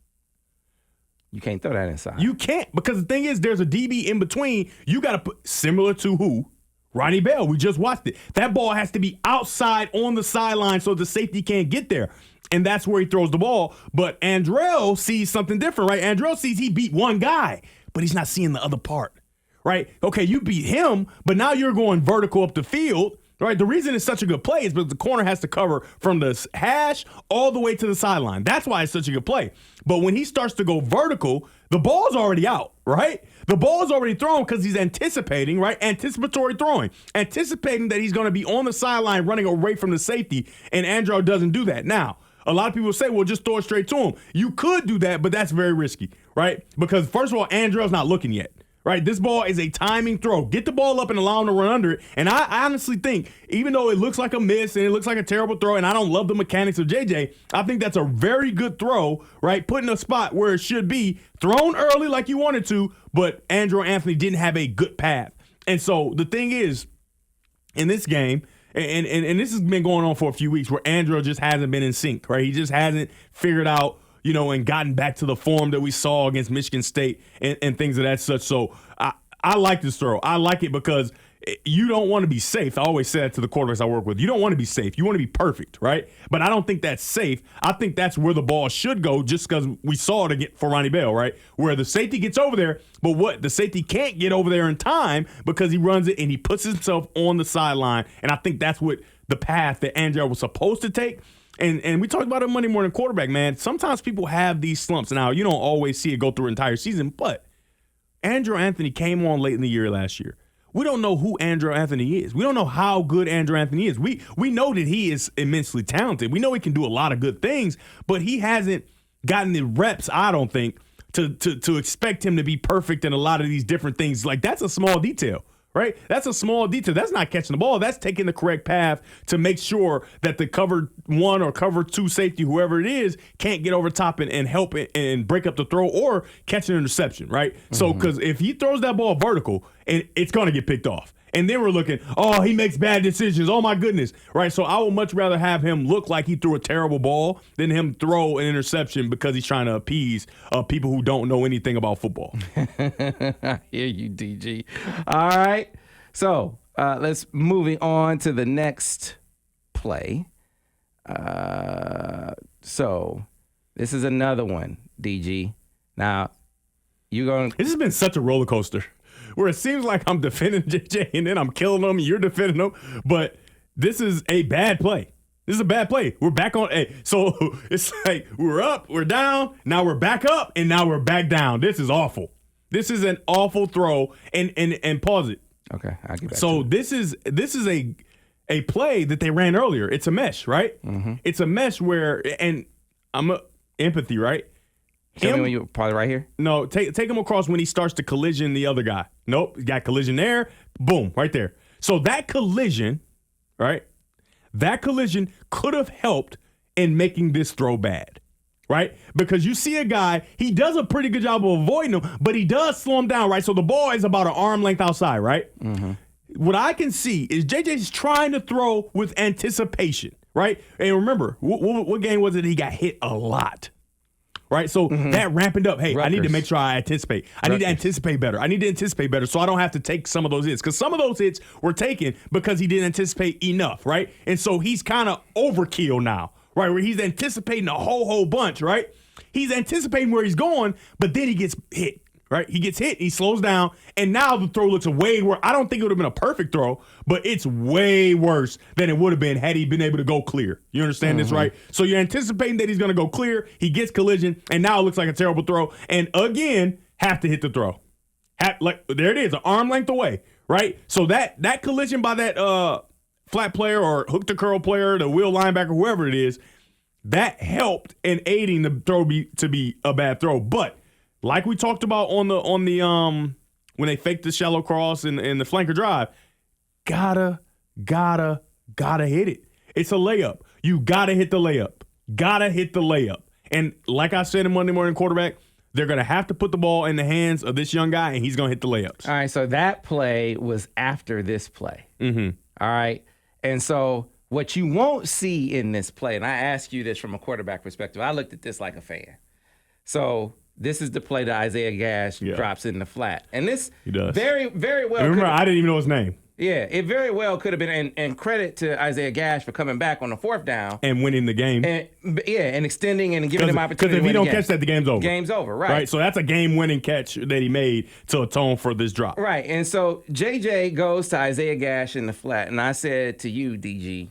Speaker 1: You can't throw that inside.
Speaker 2: You can't, because the thing is, there's a DB in between. You got to put, similar to who? Ronnie Bell. We just watched it. That ball has to be outside on the sideline so the safety can't get there. And that's where he throws the ball. But Andrell sees something different, right? Andrell sees he beat one guy, but he's not seeing the other part, right? Okay, you beat him, but now you're going vertical up the field, right? The reason it's such a good play is because the corner has to cover from the hash all the way to the sideline. That's why it's such a good play. But when he starts to go vertical, the ball's already out, right? The ball's already thrown because he's anticipating, right? Anticipatory throwing. Anticipating that he's going to be on the sideline running away from the safety, and Andrell doesn't do that. Now, a lot of people say, well, just throw it straight to him. You could do that, but that's very risky, right? Because, first of all, Andrell's not looking yet, right? This ball is a timing throw. Get the ball up and allow him to run under it. And I honestly think, even though it looks like a miss and it looks like a terrible throw, and I don't love the mechanics of JJ, I think that's a very good throw, right? Put in a spot where it should be thrown early like you wanted to, but Andrew Anthony didn't have a good path. And so the thing is, in this game, And this has been going on for a few weeks where Andrew just hasn't been in sync, right? He just hasn't figured out, and gotten back to the form that we saw against Michigan State and things of that such. So I like this throw. I like it because you don't want to be safe. I always say that to the quarterbacks I work with. You don't want to be safe. You want to be perfect, right? But I don't think that's safe. I think that's where the ball should go just because we saw it for Ronnie Bell, right? Where the safety gets over there, but the safety can't get over there in time because he runs it and he puts himself on the sideline. And I think that's what the path that Andrew was supposed to take. And we talked about it Monday Morning Quarterback, man. Sometimes people have these slumps. Now, you don't always see it go through an entire season, but Andrew Anthony came on late in the year last year. We don't know who Andrew Anthony is. We don't know how good Andrew Anthony is. We know that he is immensely talented. We know he can do a lot of good things, but he hasn't gotten the reps, I don't think, to expect him to be perfect in a lot of these different things. Like, that's a small detail, right? That's a small detail. That's not catching the ball. That's taking the correct path to make sure that the cover 1 or cover 2 safety, whoever it is, can't get over top and help it and break up the throw or catch an interception, right? Mm-hmm. So, because if he throws that ball vertical, and it's going to get picked off. And then we're looking, he makes bad decisions. Oh, my goodness. Right? So I would much rather have him look like he threw a terrible ball than him throw an interception because he's trying to appease people who don't know anything about football.
Speaker 1: I hear you, DG. All right. So let's moving on to the next play. So this is another one, DG. Now, you're going to...
Speaker 2: This has been such a roller coaster, where it seems like I'm defending JJ and then I'm killing him and you're defending him. But this is a bad play. This is a bad play. We're back on A. So it's like we're up, we're down, now we're back up, and now we're back down. This is awful. This is an awful throw. And pause it.
Speaker 1: Okay, I'll get back
Speaker 2: so
Speaker 1: to
Speaker 2: it. This is a play that they ran earlier. It's a mesh, right? Mm-hmm. It's a mesh where, and empathy, right?
Speaker 1: Show me when you're probably right here.
Speaker 2: No, take him across when he starts to collision the other guy. Nope, got collision there. Boom, right there. So that collision, right? That collision could have helped in making this throw bad, right? Because you see a guy, he does a pretty good job of avoiding him, but he does slow him down, right? So the ball is about an arm length outside, right? Mm-hmm. What I can see is JJ's trying to throw with anticipation, right? And remember, what game was it he got hit a lot? Right, so that ramping up. Hey, Rutgers. I need to make sure I anticipate. I need to anticipate better. I need to anticipate better so I don't have to take some of those hits. Because some of those hits were taken because he didn't anticipate enough, right? And so he's kind of overkill now, right? Where he's anticipating a whole bunch, right? He's anticipating where he's going, but then he gets hit, right? He gets hit, he slows down, and now the throw looks way worse. I don't think it would have been a perfect throw, but it's way worse than it would have been had he been able to go clear. You understand this, right? So you're anticipating that he's going to go clear. He gets collision, and now it looks like a terrible throw. And again, have to hit the throw. There it is, an arm length away, right? So that collision by that flat player or hook to curl player, the wheel linebacker, whoever it is, that helped in aiding the throw to be a bad throw. But like we talked about on the when they faked the shallow cross and the flanker drive, gotta hit it. It's a layup. You gotta hit the layup. Gotta hit the layup. And like I said in Monday Morning Quarterback, they're gonna have to put the ball in the hands of this young guy, and he's gonna hit the layups.
Speaker 1: All right. So that play was after this play. Mm-hmm. All right. And so what you won't see in this play, and I ask you this from a quarterback perspective, I looked at this like a fan. So this is the play that Isaiah Gash drops in the flat. And this very, very well.
Speaker 2: Remember, I didn't even know his name.
Speaker 1: Yeah, it very well could have been. And credit to Isaiah Gash for coming back on the 4th down.
Speaker 2: And winning the game.
Speaker 1: And extending and giving him opportunity.
Speaker 2: Because if he don't catch that, the game's over.
Speaker 1: Game's over, right.
Speaker 2: So that's a game-winning catch that he made to atone for this drop.
Speaker 1: Right, and so JJ goes to Isaiah Gash in the flat. And I said to you, DG,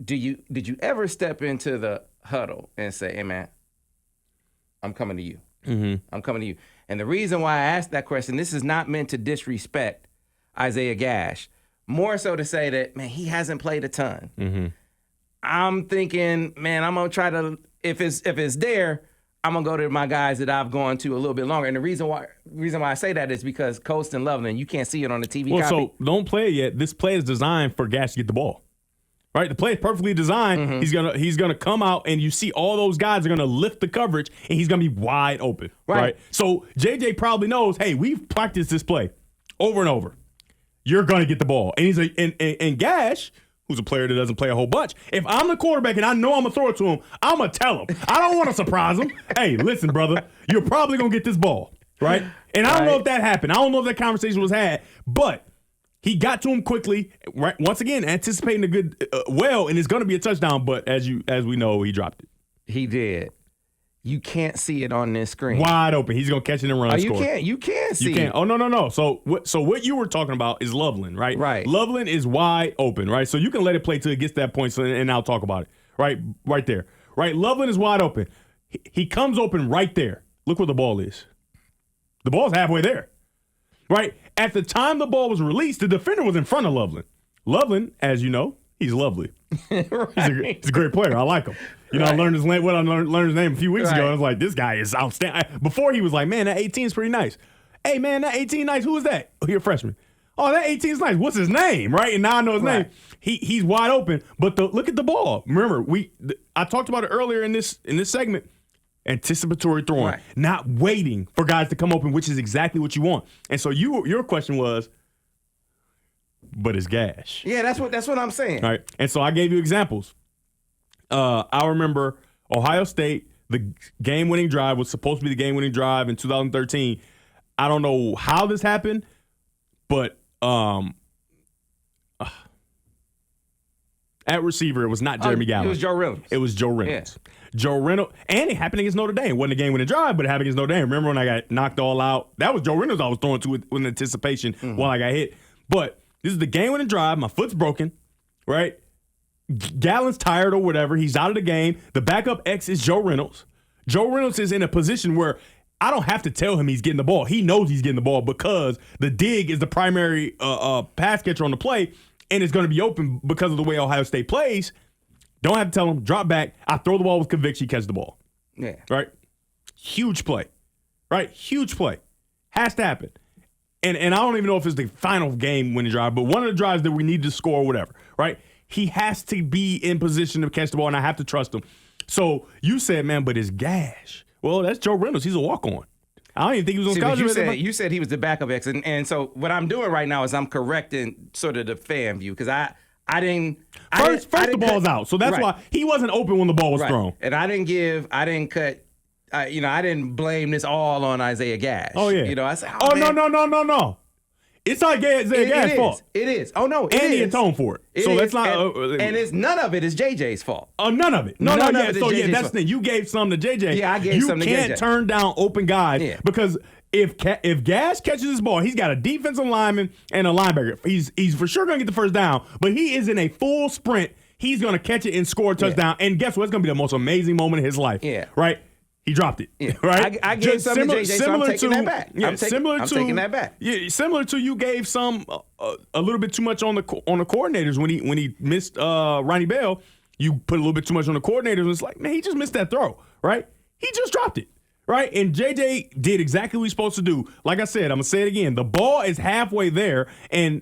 Speaker 1: did you ever step into the huddle and say, hey, man, I'm coming to you. Mm-hmm. I'm coming to you. And the reason why I asked that question, this is not meant to disrespect Isaiah Gash, more so to say that, man, he hasn't played a ton. Mm-hmm. I'm thinking, man, I'm going to try to, if it's there, I'm going to go to my guys that I've gone to a little bit longer. And the reason why I say that is because Coast and Loveland, you can't see it on the TV copy.
Speaker 2: So don't play it yet. This play is designed for Gash to get the ball. Right, the play is perfectly designed. Mm-hmm. He's gonna come out, and you see all those guys are gonna lift the coverage, and he's gonna be wide open. Right. So JJ probably knows, hey, we've practiced this play over and over. you're going to get the ball. And he's and Gash, who's a player that doesn't play a whole bunch, if I'm the quarterback and I know I'm going to throw it to him, I'm going to tell him. I don't want to surprise him. Hey, listen, brother, you're probably going to get this ball, right? And I don't know if that happened. I don't know if that conversation was had, but he got to him quickly, right? Once again, anticipating a good, and it's going to be a touchdown, but as we know, he dropped it.
Speaker 1: He did. You can't see it on this screen.
Speaker 2: Wide open. He's going to catch it and run and score.
Speaker 1: You can't see it.
Speaker 2: Oh, no. So what you were talking about is Loveland, right?
Speaker 1: Right.
Speaker 2: Loveland is wide open, right? So you can let it play till it gets to that point, and I'll talk about it, right? Right there. Right? Loveland is wide open. He comes open right there. Look where the ball is. The ball's halfway there, right? At the time the ball was released, the defender was in front of Loveland. Loveland, as you know, he's lovely.
Speaker 1: Right.
Speaker 2: He's a great player. I like him. You know,
Speaker 1: Right.
Speaker 2: I learned his name a few weeks ago. I was like, this guy is outstanding. Before he was like, man, that 18 is pretty nice. Hey, man, that 18 nice. Who is that? Oh, you're a freshman. Oh, that 18 is nice. What's his name? Right? And now I know his name. He's wide open. But look at the ball. Remember, I talked about it earlier in this segment. Anticipatory throwing, not waiting for guys to come open, which is exactly what you want. And so your question was, but it's Gash.
Speaker 1: Yeah, that's what I'm saying.
Speaker 2: All right. And so I gave you examples. I remember Ohio State, the game-winning drive was supposed to be the game-winning drive in 2013. I don't know how this happened, but at receiver, it was not Jeremy Gallon.
Speaker 1: It was Joe Reynolds.
Speaker 2: It was Joe Reynolds.
Speaker 1: Yeah.
Speaker 2: Joe Reynolds. And it happened against Notre Dame. It wasn't a game-winning drive, but it happened against Notre Dame. Remember when I got knocked all out? That was Joe Reynolds I was throwing to with anticipation while I got hit. But this is the game-winning drive. My foot's broken, right? Gallon's tired or whatever. He's out of the game. The backup X is Joe Reynolds. Joe Reynolds is in a position where I don't have to tell him he's getting the ball. He knows he's getting the ball because the dig is the primary pass catcher on the play, and it's going to be open because of the way Ohio State plays. Don't have to tell him. Drop back. I throw the ball with conviction. He catches the ball.
Speaker 1: Yeah.
Speaker 2: Right? Huge play. Right? Huge play. Has to happen. And I don't even know if it's the final game-winning drive, but one of the drives that we need to score or whatever. Right? He has to be in position to catch the ball, and I have to trust him. So you said, man, but it's Gash. Well, that's Joe Reynolds. He's a walk-on. I don't even think he was on scholarship.
Speaker 1: You said he was the backup X, and so what I'm doing right now is I'm correcting sort of the fan view because I didn't.
Speaker 2: First the ball's out, so that's why he wasn't open when the ball was thrown.
Speaker 1: And I didn't cut. I didn't blame this all on Isaiah Gash.
Speaker 2: Oh yeah.
Speaker 1: You know, I said,
Speaker 2: no. It's not Isaiah Gash's fault.
Speaker 1: It is. Oh no,
Speaker 2: and he atoned for it. So that's not.
Speaker 1: And it's none of it is JJ's fault.
Speaker 2: Oh, none of it. No. Yeah. So yeah, that's the thing. You gave some to JJ.
Speaker 1: Yeah, I gave some to JJ.
Speaker 2: You can't turn down open guys because if Gash catches this ball, he's got a defensive lineman and a linebacker. He's for sure gonna get the first down, but he is in a full sprint. He's gonna catch it and score a touchdown. And guess what? It's gonna be the most amazing moment of his life.
Speaker 1: Yeah.
Speaker 2: Right. He dropped it.
Speaker 1: Yeah.
Speaker 2: Right.
Speaker 1: I gave some to JJ, so I'm taking that back.
Speaker 2: Yeah, I'm
Speaker 1: taking that back.
Speaker 2: Yeah, similar to you gave some a little bit too much on the coordinators when he missed Ronnie Bell. You put a little bit too much on the coordinators. And it's like, man, he just missed that throw. Right. He just dropped it. Right. And JJ did exactly what he's supposed to do. Like I said, I'm gonna say it again. The ball is halfway there, and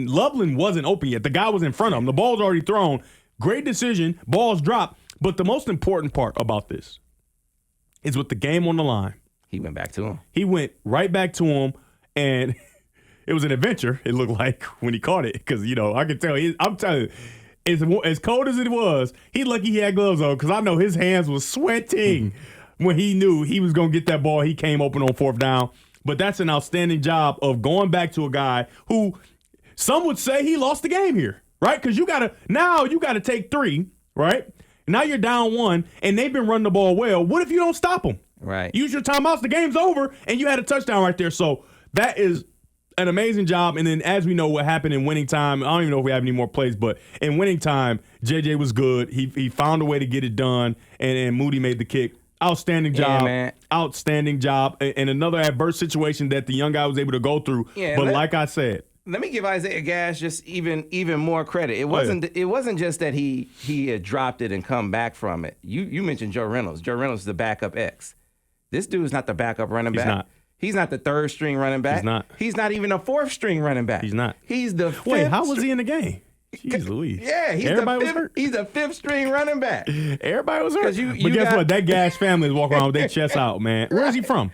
Speaker 2: Loveland wasn't open yet. The guy was in front of him. The ball's already thrown. Great decision. Ball's dropped. But the most important part about this is with the game on the line.
Speaker 1: He went back to him.
Speaker 2: He went right back to him, and it was an adventure, it looked like, when he caught it. Because, you know, I can tell, I'm telling you, as cold as it was, he lucky he had gloves on because I know his hands was sweating when he knew he was going to get that ball. He came open on fourth down. But that's an outstanding job of going back to a guy who some would say he lost the game here, right? Because you got to take 3, right? Now you're down 1, and they've been running the ball well. What if you don't stop them?
Speaker 1: Right.
Speaker 2: Use your timeouts. The game's over, and you had a touchdown right there. So that is an amazing job. And then as we know what happened in winning time, I don't even know if we have any more plays, but in winning time, JJ was good. He found a way to get it done, and Moody made the kick. Outstanding job.
Speaker 1: Yeah, man.
Speaker 2: Outstanding job. And another adverse situation that the young guy was able to go through.
Speaker 1: Yeah,
Speaker 2: but like I said,
Speaker 1: let me give Isaiah Gash just even more credit. It wasn't just that he had dropped it and come back from it. You mentioned Joe Reynolds. Joe Reynolds is the backup X. This dude's not the backup running back. He's not the third string running back.
Speaker 2: He's not.
Speaker 1: He's not even a fourth string running back.
Speaker 2: He's not.
Speaker 1: He's the fifth.
Speaker 2: Wait, how was he in the game? Jeez Louise.
Speaker 1: Yeah, he's the fifth string running back.
Speaker 2: Everybody was hurt. But guess what? That Gash family is walking around with their chests out, man. Where is he from?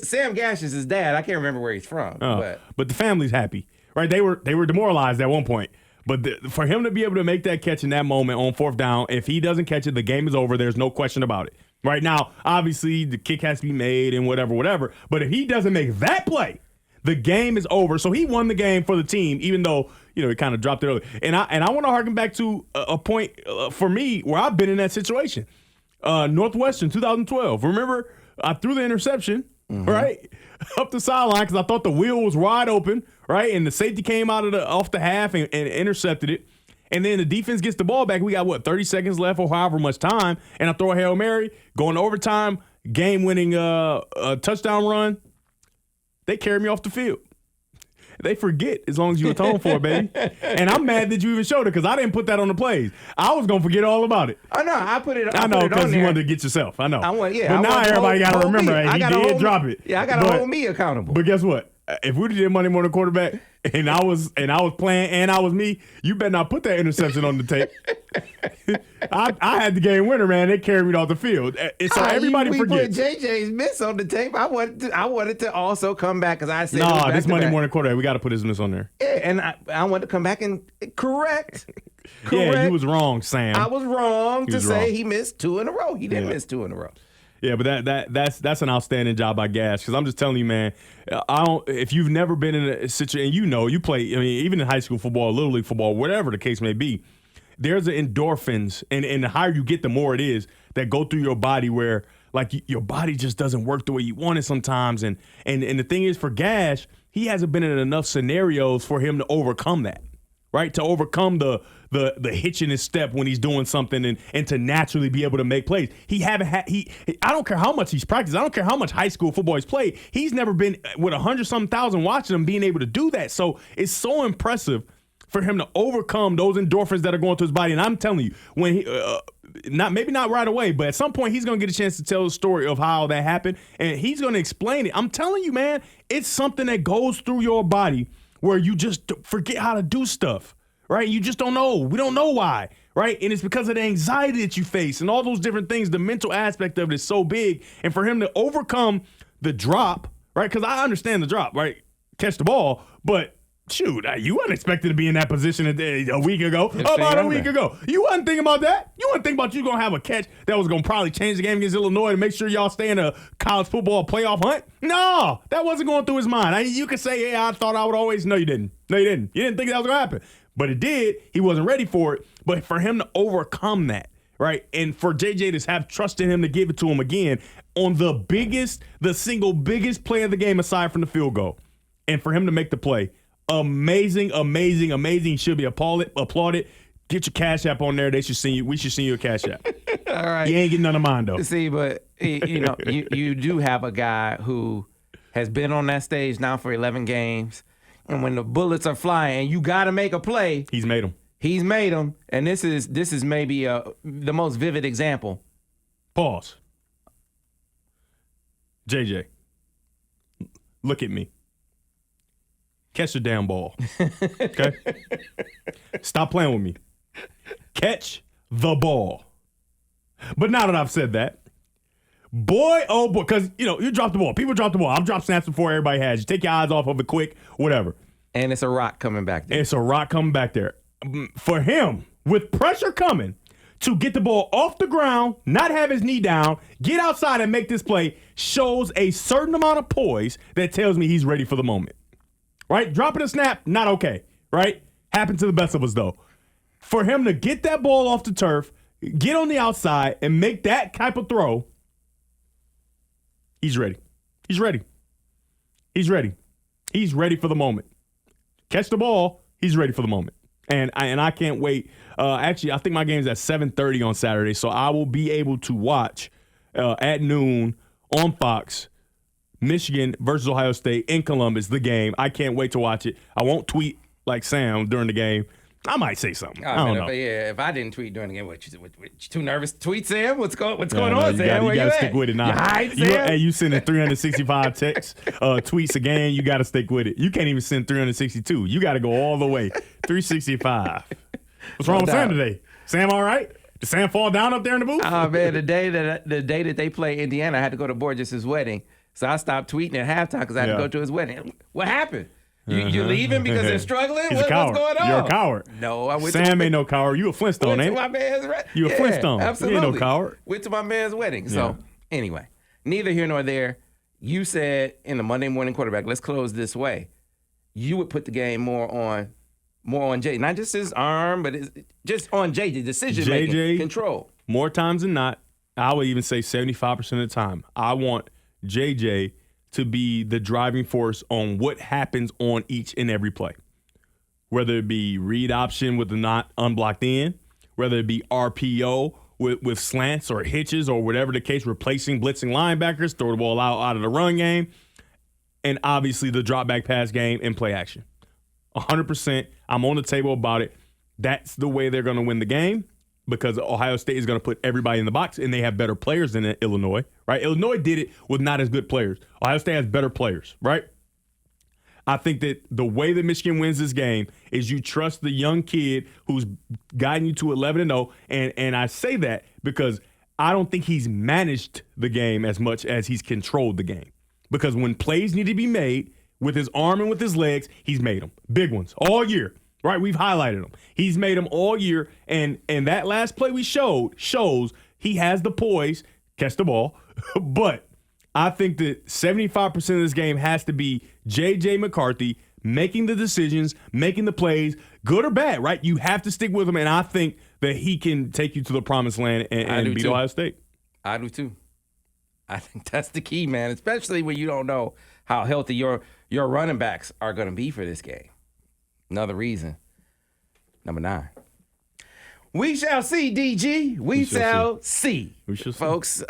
Speaker 1: Sam Gash is his dad. I can't remember where he's from.
Speaker 2: But the family's happy. right? They were demoralized at one point. But for him to be able to make that catch in that moment on 4th down, if he doesn't catch it, the game is over. There's no question about it. Right now, obviously, the kick has to be made and whatever. But if he doesn't make that play, the game is over. So he won the game for the team, even though, he kind of dropped it early. And I want to harken back to a point for me where I've been in that situation. Northwestern, 2012. Remember, I threw the interception, right, up the sideline because I thought the wheel was wide open, right, and the safety came out off the half and intercepted it. And then the defense gets the ball back. We got, 30 seconds left or however much time, and I throw a Hail Mary, going to overtime, game-winning touchdown run. They carry me off the field. They forget as long as you atone for it, baby. And I'm mad that you even showed it because I didn't put that on the plays. I was going to forget all about it.
Speaker 1: Oh, no, I put it
Speaker 2: I know because you
Speaker 1: there.
Speaker 2: wanted to get yourself. I know.
Speaker 1: But
Speaker 2: now everybody got to remember, he did drop it.
Speaker 1: Yeah, I got to hold me accountable.
Speaker 2: But guess what? If we did Monday Morning Quarterback and I was playing and I was me, you better not put that interception on the tape. I had the game winner, man. They carried me off the field. So everybody forgets.
Speaker 1: We put JJ's miss on the tape. I wanted to also come back because I said
Speaker 2: no. This Monday Morning Quarterback, we got to put his miss on there.
Speaker 1: Yeah, and I wanted to come back and correct.
Speaker 2: Yeah, you was wrong, Sam.
Speaker 1: I was wrong to say he missed 2 in a row. He didn't miss 2 in a row.
Speaker 2: Yeah, but that's an outstanding job by Gash because I'm just telling you, man. If you've never been in a situation, and you play. I mean, even in high school football, little league football, whatever the case may be, there's endorphins, and the higher you get, the more it is that go through your body where like your body just doesn't work the way you want it sometimes. And the thing is, for Gash, he hasn't been in enough scenarios for him to overcome that. Right, to overcome the hitch in his step when he's doing something and to naturally be able to make plays. I don't care how much he's practiced. I don't care how much high school football he's played. He's never been with 100-something thousand watching him being able to do that. So it's so impressive for him to overcome those endorphins that are going through his body. And I'm telling you, when he maybe not right away, but at some point he's going to get a chance to tell the story of how that happened, and he's going to explain it. I'm telling you, man, it's something that goes through your body where you just forget how to do stuff, right? You just don't know. We don't know why, right? And it's because of the anxiety that you face and all those different things. The mental aspect of it is so big. And for him to overcome the drop, right? Because I understand the drop, right? Catch the ball, but shoot, you weren't expected to be in that position a week ago. About a week ago. You wasn't thinking about that. You wasn't thinking about you going to have a catch that was going to probably change the game against Illinois to make sure y'all stay in a college football playoff hunt. No, that wasn't going through his mind. You could say, I thought I would always. No, you didn't. No, you didn't. You didn't think that was going to happen. But it did. He wasn't ready for it. But for him to overcome that, right, and for JJ to have trust in him to give it to him again on the single biggest play of the game aside from the field goal, and for him to make the play, amazing, amazing, amazing. You should be applauded. Get your Cash App on there. They should send you. We should send you a Cash App.
Speaker 1: All right.
Speaker 2: You ain't getting none of mine though.
Speaker 1: See, but you do have a guy who has been on that stage now for 11 games, and when the bullets are flying, and you got to make a play.
Speaker 2: He's made them.
Speaker 1: He's made them, and this is maybe the most vivid example.
Speaker 2: Pause. JJ, look at me. Catch the damn ball. Okay? Stop playing with me. Catch the ball. But now that I've said that, boy, oh boy, because, you drop the ball. People drop the ball. I've dropped snaps before everybody has. You take your eyes off of it quick, whatever.
Speaker 1: And it's a rock coming back there.
Speaker 2: It's a rock coming back there. For him, with pressure coming, to get the ball off the ground, not have his knee down, get outside and make this play shows a certain amount of poise that tells me he's ready for the moment. Right? Dropping a snap, not okay. Right? Happened to the best of us, though. For him to get that ball off the turf, get on the outside, and make that type of throw, he's ready. He's ready. He's ready. He's ready for the moment. Catch the ball, he's ready for the moment. And I can't wait. Actually, I think my game's at 7:30 on Saturday, so I will be able to watch at noon on Fox Michigan versus Ohio State in Columbus, the game. I can't wait to watch it. I won't tweet like Sam during the game. I might say something. I don't know.
Speaker 1: If I didn't tweet during the game, what, you too nervous to tweet, Sam? What's going on, Sam?
Speaker 2: You got to stick with it now. You sending 365 texts, tweets a game. You got to stick with it. You can't even send 362. You got to go all the way. 365. What's wrong with Sam today? Sam all right? Did Sam fall down up there in the booth?
Speaker 1: Oh, man, the day that they play Indiana, I had to go to Borges' wedding. So I stopped tweeting at halftime because I had to go to his wedding. What happened? You leaving because they're struggling?
Speaker 2: He's a coward.
Speaker 1: What's going on?
Speaker 2: You're a coward.
Speaker 1: No, I went
Speaker 2: Sam
Speaker 1: to
Speaker 2: ain't no coward. You a Flintstone, ain't
Speaker 1: my
Speaker 2: it?
Speaker 1: man's
Speaker 2: You a Flintstone.
Speaker 1: Absolutely.
Speaker 2: You ain't no coward.
Speaker 1: Went to my man's wedding. So anyway, neither here nor there. You said in the Monday morning quarterback, let's close this way. You would put the game more on Jay, not just his arm, but just on Jay, the decision making control.
Speaker 2: More times than not, I would even say 75% of the time, I want JJ to be the driving force on what happens on each and every play. Whether it be read option with the not unblocked end, whether it be RPO with slants or hitches or whatever the case, replacing blitzing linebackers, throw the ball out of the run game, and obviously the drop back pass game and play action. 100%, I'm on the table about it. That's the way they're going to win the game because Ohio State is going to put everybody in the box, and they have better players than Illinois, right? Illinois did it with not as good players. Ohio State has better players, right? I think that the way that Michigan wins this game is you trust the young kid who's guiding you to 11-0, and I say that because I don't think he's managed the game as much as he's controlled the game. Because when plays need to be made with his arm and with his legs, he's made them. Big ones all year, right? We've highlighted them. He's made them all year, and that last play we shows he has the poise, catch the ball, but I think that 75% of this game has to be J.J. McCarthy making the decisions, making the plays, good or bad, right? You have to stick with him, and I think that he can take you to the promised land and beat Ohio State.
Speaker 1: I do too. I think that's the key, man, especially when you don't know how healthy your running backs are going to be for this game. Another reason. Number 9. We shall see, DG. We shall see.
Speaker 2: We shall see.
Speaker 1: Folks,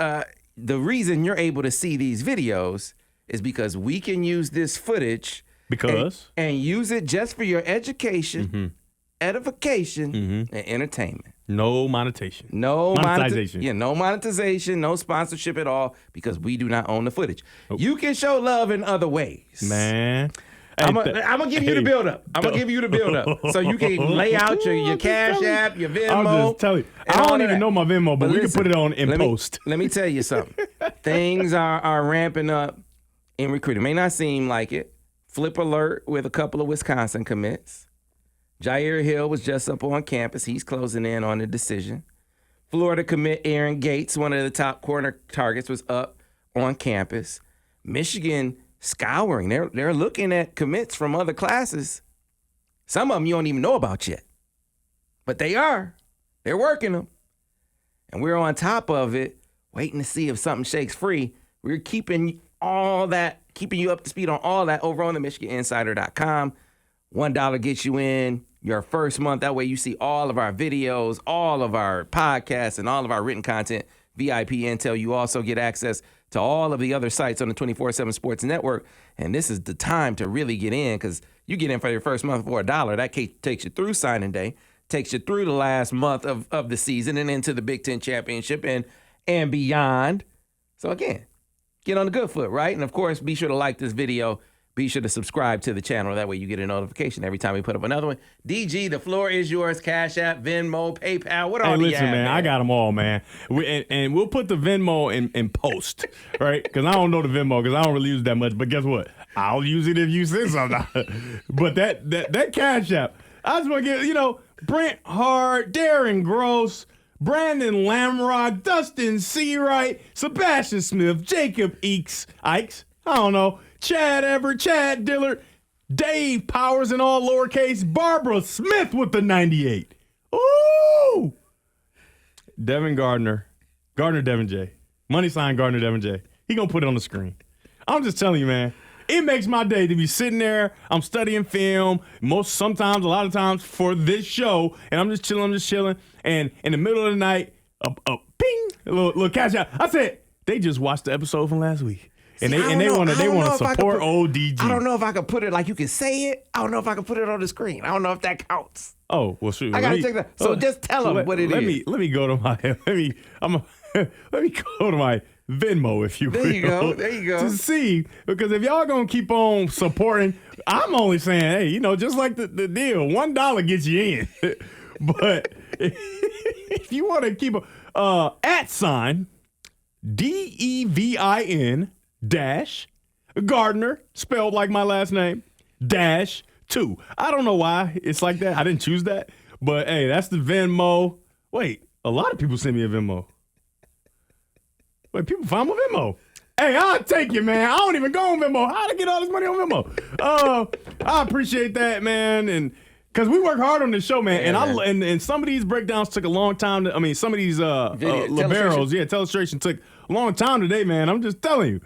Speaker 1: the reason you're able to see these videos is because we can use this footage and use it just for your education, edification, and entertainment.
Speaker 2: No monetization.
Speaker 1: No
Speaker 2: monetization.
Speaker 1: No monetization, no sponsorship at all because we do not own the footage. Nope. You can show love in other ways.
Speaker 2: Man.
Speaker 1: I'm going to give you the build-up. I'm going to give you the build-up so you can lay out your Cash App, your Venmo.
Speaker 2: I'll just tell you. I don't even know my Venmo, but we can put it on in post.
Speaker 1: Let me tell you something. Things are ramping up in recruiting. May not seem like it. Flip alert with a couple of Wisconsin commits. Jair Hill was just up on campus. He's closing in on the decision. Florida commit Aaron Gates, one of the top corner targets, was up on campus. Michigan scouring. They're looking at commits from other classes. Some of them you don't even know about yet. But they are. They're working them. And we're on top of it, waiting to see if something shakes free. We're keeping you up to speed on all that over on the MichiganInsider.com. $1 gets you in your first month. That way you see all of our videos, all of our podcasts, and all of our written content, VIP intel. You also get access to all of the other sites on the 24/7 Sports Network. And this is the time to really get in because you get in for your first month for $1. That takes you through signing day, takes you through the last month of the season and into the Big Ten Championship and beyond. So again, get on the good foot, right? And of course, be sure to like this video. Be sure to subscribe to the channel. That way you get a notification every time we put up another one. DG, the floor is yours. Cash App, Venmo, PayPal. What all do you have,
Speaker 2: man? I got them all, man. And we'll put the Venmo in post, right? Because I don't know the Venmo because I don't really use it that much. But guess what? I'll use it if you send something. But that Cash App, I just want to get, Brent Hart, Darren Gross, Brandon Lamrock, Dustin Seawright, Sebastian Smith, Jacob Ikes, I don't know, Chad Everett, Chad Dillard, Dave Powers in all lowercase, Barbara Smith with the 98. Ooh! Devin Gardner Devin J. Money sign Gardner Devin J. He gonna put it on the screen. I'm just telling you, man. It makes my day to be sitting there. I'm studying film, a lot of times for this show, and I'm just chilling. And in the middle of the night, a ping, a little cash out. I said, they just watched the episode from last week. And they want to support ODG.
Speaker 1: I don't know if I could put it like you can say it. I don't know if I can put it on the screen. I don't know if that counts.
Speaker 2: Oh, well, shoot.
Speaker 1: I gotta check that. So just tell them what it is.
Speaker 2: Let me go to my let me go to my Venmo, if you will.
Speaker 1: There you go.
Speaker 2: To see, because if y'all gonna keep on supporting, I'm only saying, hey, just like the deal, $1 gets you in. But if you want to keep @ DEVIN - Gardner, spelled like my last name, 2. I don't know why it's like that. I didn't choose that. But, hey, that's the Venmo. Wait, a lot of people send me a Venmo. Wait, people find my Venmo. Hey, I'll take it, man. I don't even go on Venmo. How'd I get all this money on Venmo? I appreciate that, man. And because we work hard on this show, man.
Speaker 1: Yeah,
Speaker 2: And some of these breakdowns took a long time. Some of these liberos, telestration took a long time today, man. I'm just telling you.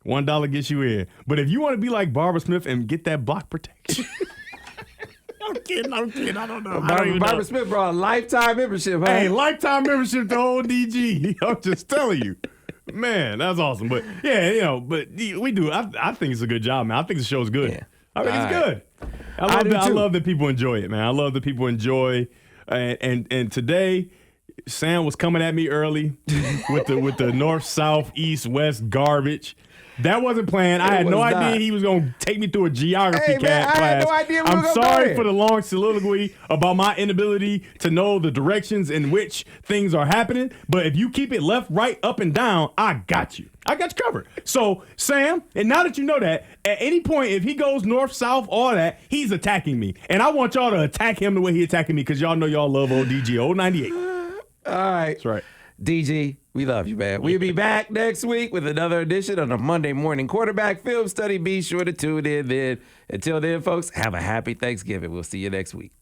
Speaker 2: $1 gets you in. But if you want to be like Barbara Smith and get that block protection. I'm kidding. I don't know.
Speaker 1: Barbara Smith brought a lifetime membership, huh?
Speaker 2: Hey, lifetime membership to old DG. I'm just telling you. Man, that's awesome. But yeah, but we do. I think it's a good job, man. I think the show's good.
Speaker 1: Yeah.
Speaker 2: I think it's good. I love that people enjoy it, man. I love that people enjoy. And today, Sam was coming at me early with the north, south, east, west garbage. That wasn't planned. I had no idea he was going to take me through a geography class.
Speaker 1: I had no idea we were
Speaker 2: I'm
Speaker 1: gonna
Speaker 2: sorry
Speaker 1: go
Speaker 2: for the long soliloquy about my inability to know the directions in which things are happening. But if you keep it left, right, up, and down, I got you. I got you covered. So, Sam, and now that you know that, at any point, if he goes north, south, all that, he's attacking me. And I want y'all to attack him the way he attacking me because y'all know y'all love old DG, old 98.
Speaker 1: All right.
Speaker 2: That's right.
Speaker 1: DG, we love you, man. We'll be back next week with another edition of the Monday Morning Quarterback Film Study. Be sure to tune in then. Until then, folks, have a happy Thanksgiving. We'll see you next week.